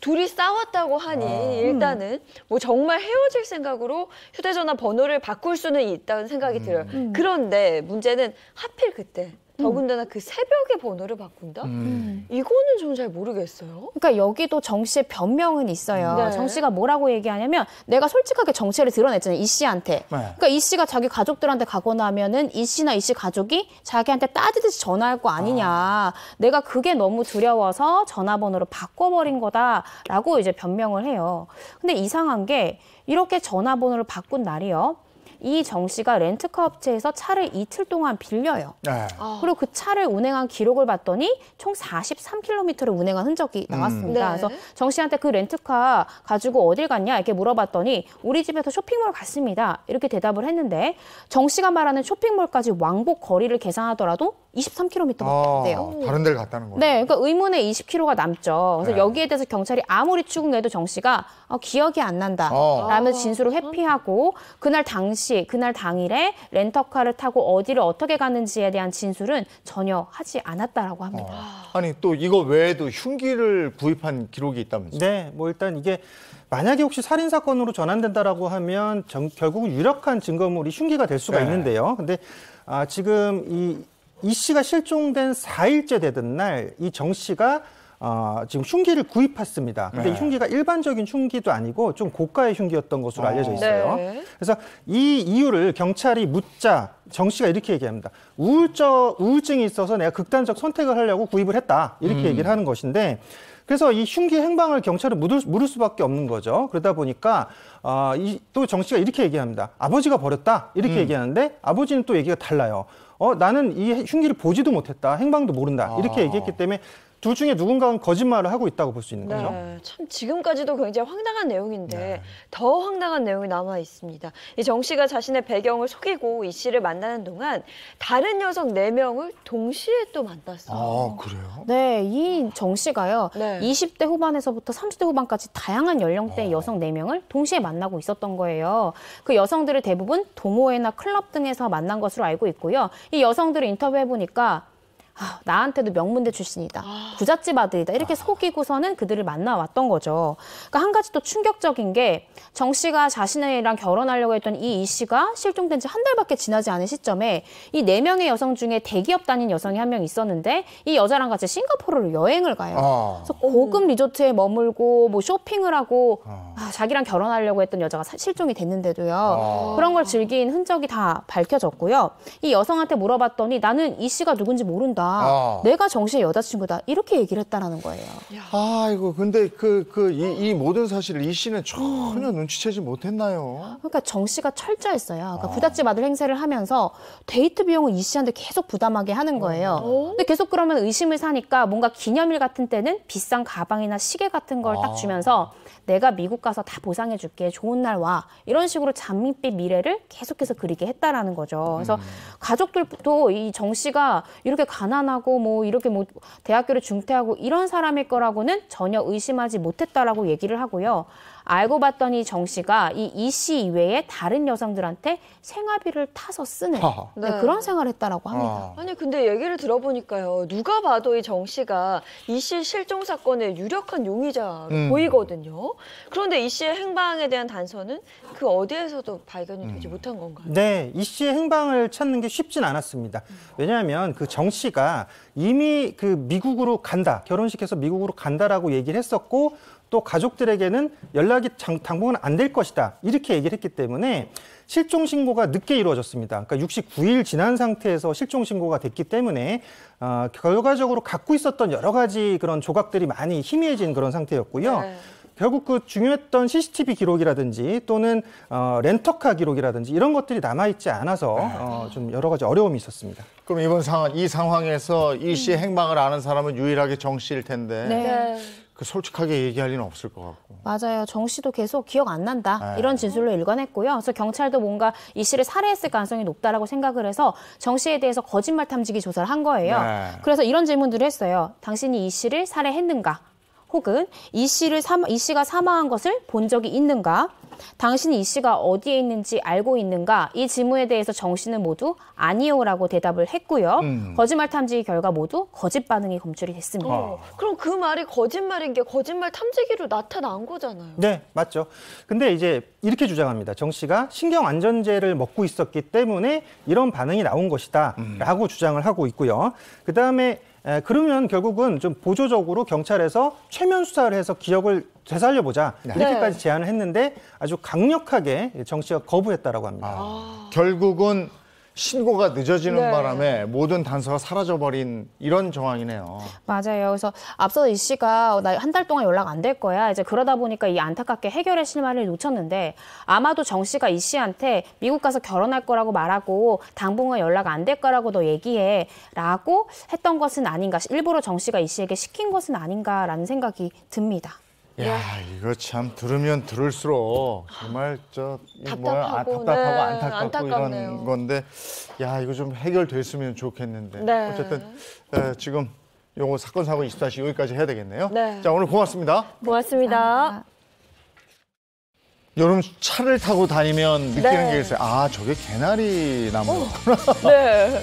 둘이 싸웠다고 하니 일단은 뭐 정말 헤어질 생각으로 휴대전화 번호를 바꿀 수는 있다는 생각이 들어요. 그런데 문제는 하필 그때 더군다나 그 새벽에 번호를 바꾼다? 이거는 좀 잘 모르겠어요. 그러니까 여기도 정 씨의 변명은 있어요. 네. 정 씨가 뭐라고 얘기하냐면 내가 솔직하게 정체를 드러냈잖아요. 이 씨한테. 그러니까 이 씨가 자기 가족들한테 가거나 하면은 이 씨나 이 씨 가족이 자기한테 따지듯이 전화할 거 아니냐. 내가 그게 너무 두려워서 전화번호를 바꿔버린 거다라고 이제 변명을 해요. 근데 이상한 게 이렇게 전화번호를 바꾼 날이요. 이 정 씨가 렌트카 업체에서 차를 이틀 동안 빌려요. 네. 그리고 그 차를 운행한 기록을 봤더니 총 43km를 운행한 흔적이 나왔습니다. 네. 그래서 정 씨한테 그 렌트카 가지고 어딜 갔냐 이렇게 물어봤더니 우리 집에서 쇼핑몰 갔습니다. 이렇게 대답을 했는데 정 씨가 말하는 쇼핑몰까지 왕복 거리를 계산하더라도 23km밖에 안 돼요. 다른 데를 갔다는 거예요. 네, 그러니까 의문의 20km가 남죠. 그래서 네. 여기에 대해서 경찰이 아무리 추궁해도 정 씨가 기억이 안 난다 라면서 진술을 회피하고 그날 당일에 렌터카를 타고 어디를 어떻게 갔는지에 대한 진술은 전혀 하지 않았다라고 합니다. 아니 또 이거 외에도 흉기를 구입한 기록이 있다면서요? 네, 뭐 일단 이게 만약에 혹시 살인 사건으로 전환된다라고 하면 결국은 유력한 증거물이 흉기가 될 수가 네. 있는데요. 근데 지금 이 씨가 실종된 4일째 되던 날 이 정 씨가 지금 흉기를 구입했습니다. 근데 네. 이 흉기가 일반적인 흉기도 아니고 좀 고가의 흉기였던 것으로 알려져 있어요. 네. 그래서 이 이유를 경찰이 묻자 정 씨가 이렇게 얘기합니다. 우울증이 있어서 내가 극단적 선택을 하려고 구입을 했다. 이렇게 얘기를 하는 것인데 그래서 이 흉기 행방을 경찰은 물을 수밖에 없는 거죠. 그러다 보니까 또 정 씨가 이렇게 얘기합니다. 아버지가 버렸다. 이렇게 얘기하는데 아버지는 또 얘기가 달라요. 나는 이 흉기를 보지도 못했다. 행방도 모른다. 이렇게 얘기했기 때문에 둘 중에 누군가는 거짓말을 하고 있다고 볼 수 있는 거죠. 네, 참 지금까지도 굉장히 황당한 내용인데 더 황당한 내용이 남아 있습니다. 이 정 씨가 자신의 배경을 속이고 이 씨를 만나는 동안 다른 여성 4명을 동시에 또 만났어요. 그래요? 네, 이 정 씨가요. 네. 20대 후반에서부터 30대 후반까지 다양한 연령대의 여성 4명을 동시에 만나고 있었던 거예요. 그 여성들을 대부분 동호회나 클럽 등에서 만난 것으로 알고 있고요. 이 여성들을 인터뷰해보니까 나한테도 명문대 출신이다. 부잣집 아들이다. 이렇게 속이고서는 그들을 만나왔던 거죠. 그러니까 한 가지 또 충격적인 게 정 씨가 자신이랑 결혼하려고 했던 이 씨가 실종된 지 한 달밖에 지나지 않은 시점에 이 4명의 여성 중에 대기업 다닌 여성이 한 명 있었는데 이 여자랑 같이 싱가포르를 여행을 가요. 그래서 고급 리조트에 머물고 뭐 쇼핑을 하고 자기랑 결혼하려고 했던 여자가 실종이 됐는데도요. 그런 걸 즐긴 흔적이 다 밝혀졌고요. 이 여성한테 물어봤더니 나는 이 씨가 누군지 모른다. 내가 정 씨의 여자친구다. 이렇게 얘기를 했다라는 거예요. 아이고 근데 이 모든 사실을 이 씨는 전혀 눈치채지 못했나요? 그러니까 정 씨가 철저했어요. 그러니까 부잣집 아들 행세를 하면서 데이트 비용을 이 씨한테 계속 부담하게 하는 거예요. 근데 계속 그러면 의심을 사니까 뭔가 기념일 같은 때는 비싼 가방이나 시계 같은 걸 딱 주면서 내가 미국 가서 다 보상해 줄게. 좋은 날 와. 이런 식으로 장밋빛 미래를 계속해서 그리게 했다라는 거죠. 그래서 가족들도 이 정 씨가 이렇게 가난하고 뭐 이렇게 뭐 대학교를 중퇴하고 이런 사람일 거라고는 전혀 의심하지 못했다라고 얘기를 하고요. 알고 봤더니 정 씨가 이 씨 이외에 다른 여성들한테 생활비를 타서 쓰는 네. 그런 생활을 했다라고 합니다. 아니 근데 얘기를 들어보니까요. 누가 봐도 이 정 씨가 이 씨 실종 사건의 유력한 용의자로 보이거든요. 그런데 이 씨의 행방에 대한 단서는 그 어디에서도 발견이 되지 못한 건가요? 네, 이 씨의 행방을 찾는 게 쉽진 않았습니다. 왜냐하면 그 정 씨가 이미 그 미국으로 간다, 결혼식해서 미국으로 간다라고 얘기를 했었고 또 가족들에게는 연락이 당분간 안 될 것이다 이렇게 얘기를 했기 때문에 실종 신고가 늦게 이루어졌습니다. 그러니까 69일 지난 상태에서 실종 신고가 됐기 때문에 결과적으로 갖고 있었던 여러 가지 그런 조각들이 많이 희미해진 그런 상태였고요. 네. 결국 그 중요했던 CCTV 기록이라든지 또는 렌터카 기록이라든지 이런 것들이 남아있지 않아서 좀 여러 가지 어려움이 있었습니다. 그럼 이 상황에서 이 씨의 행방을 아는 사람은 유일하게 정 씨일 텐데 네. 그 솔직하게 얘기할 리는 없을 것 같고. 맞아요. 정 씨도 계속 기억 안 난다. 이런 진술로 일관했고요. 그래서 경찰도 뭔가 이 씨를 살해했을 가능성이 높다라고 생각을 해서 정 씨에 대해서 거짓말 탐지기 조사를 한 거예요. 네. 그래서 이런 질문들을 했어요. 당신이 이 씨를 살해했는가? 혹은 이 씨가 사망한 것을 본 적이 있는가? 당신이 이 씨가 어디에 있는지 알고 있는가? 이 질문에 대해서 정 씨는 모두 아니요라고 대답을 했고요. 거짓말 탐지기 결과 모두 거짓 반응이 검출이 됐습니다. 그럼 그 말이 거짓말인 게 거짓말 탐지기로 나타난 거잖아요. 네, 맞죠. 근데 이제 이렇게 주장합니다. 정 씨가 신경안전제를 먹고 있었기 때문에 이런 반응이 나온 것이다 라고 주장을 하고 있고요. 그다음에 그러면 결국은 좀 보조적으로 경찰에서 최면 수사를 해서 기억을 되살려보자 이렇게까지 제안을 했는데 아주 강력하게 정 씨가 거부했다라고 합니다. 결국은 신고가 늦어지는 바람에 모든 단서가 사라져버린 이런 정황이네요. 맞아요. 그래서 앞서 이 씨가 나 한 달 동안 연락 안 될 거야. 이제 그러다 보니까 이 안타깝게 해결의 실마리를 놓쳤는데 아마도 정 씨가 이 씨한테 미국 가서 결혼할 거라고 말하고 당분간 연락 안 될 거라고 너 얘기해 라고 했던 것은 아닌가. 일부러 정 씨가 이 씨에게 시킨 것은 아닌가라는 생각이 듭니다. 야, 이거 참 들으면 들을수록 정말 답답하고, 안타깝고 안타깝네요. 이런 건데, 야, 이거 좀 해결됐으면 좋겠는데. 네. 어쨌든 지금 요거 사건 사고 24시 여기까지 해야 되겠네요. 네. 자, 오늘 고맙습니다. 고맙습니다. 여러분 차를 타고 다니면 느끼는 네. 게 있어요. 아, 저게 개나리 나무구나. 네.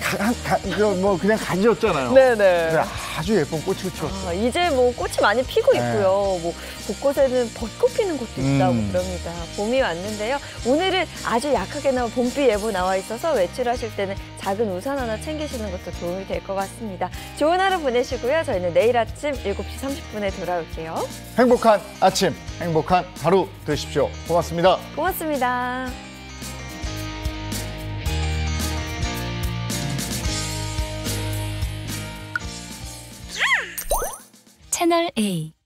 뭐 그냥 가지였잖아요. 네네. 근데 아주 예쁜 꽃이 피었어요. 이제 뭐 꽃이 많이 피고 네. 있고요. 뭐 곳곳에는 벚꽃 피는 곳도 있다고 그럽니다. 봄이 왔는데요. 오늘은 아주 약하게나마 봄비 예보 나와 있어서 외출하실 때는 작은 우산 하나 챙기시는 것도 도움이 될 것 같습니다. 좋은 하루 보내시고요. 저희는 내일 아침 7시 30분에 돌아올게요. 행복한 아침, 행복한 하루 되십시오. 고맙습니다. 고맙습니다. 채널 A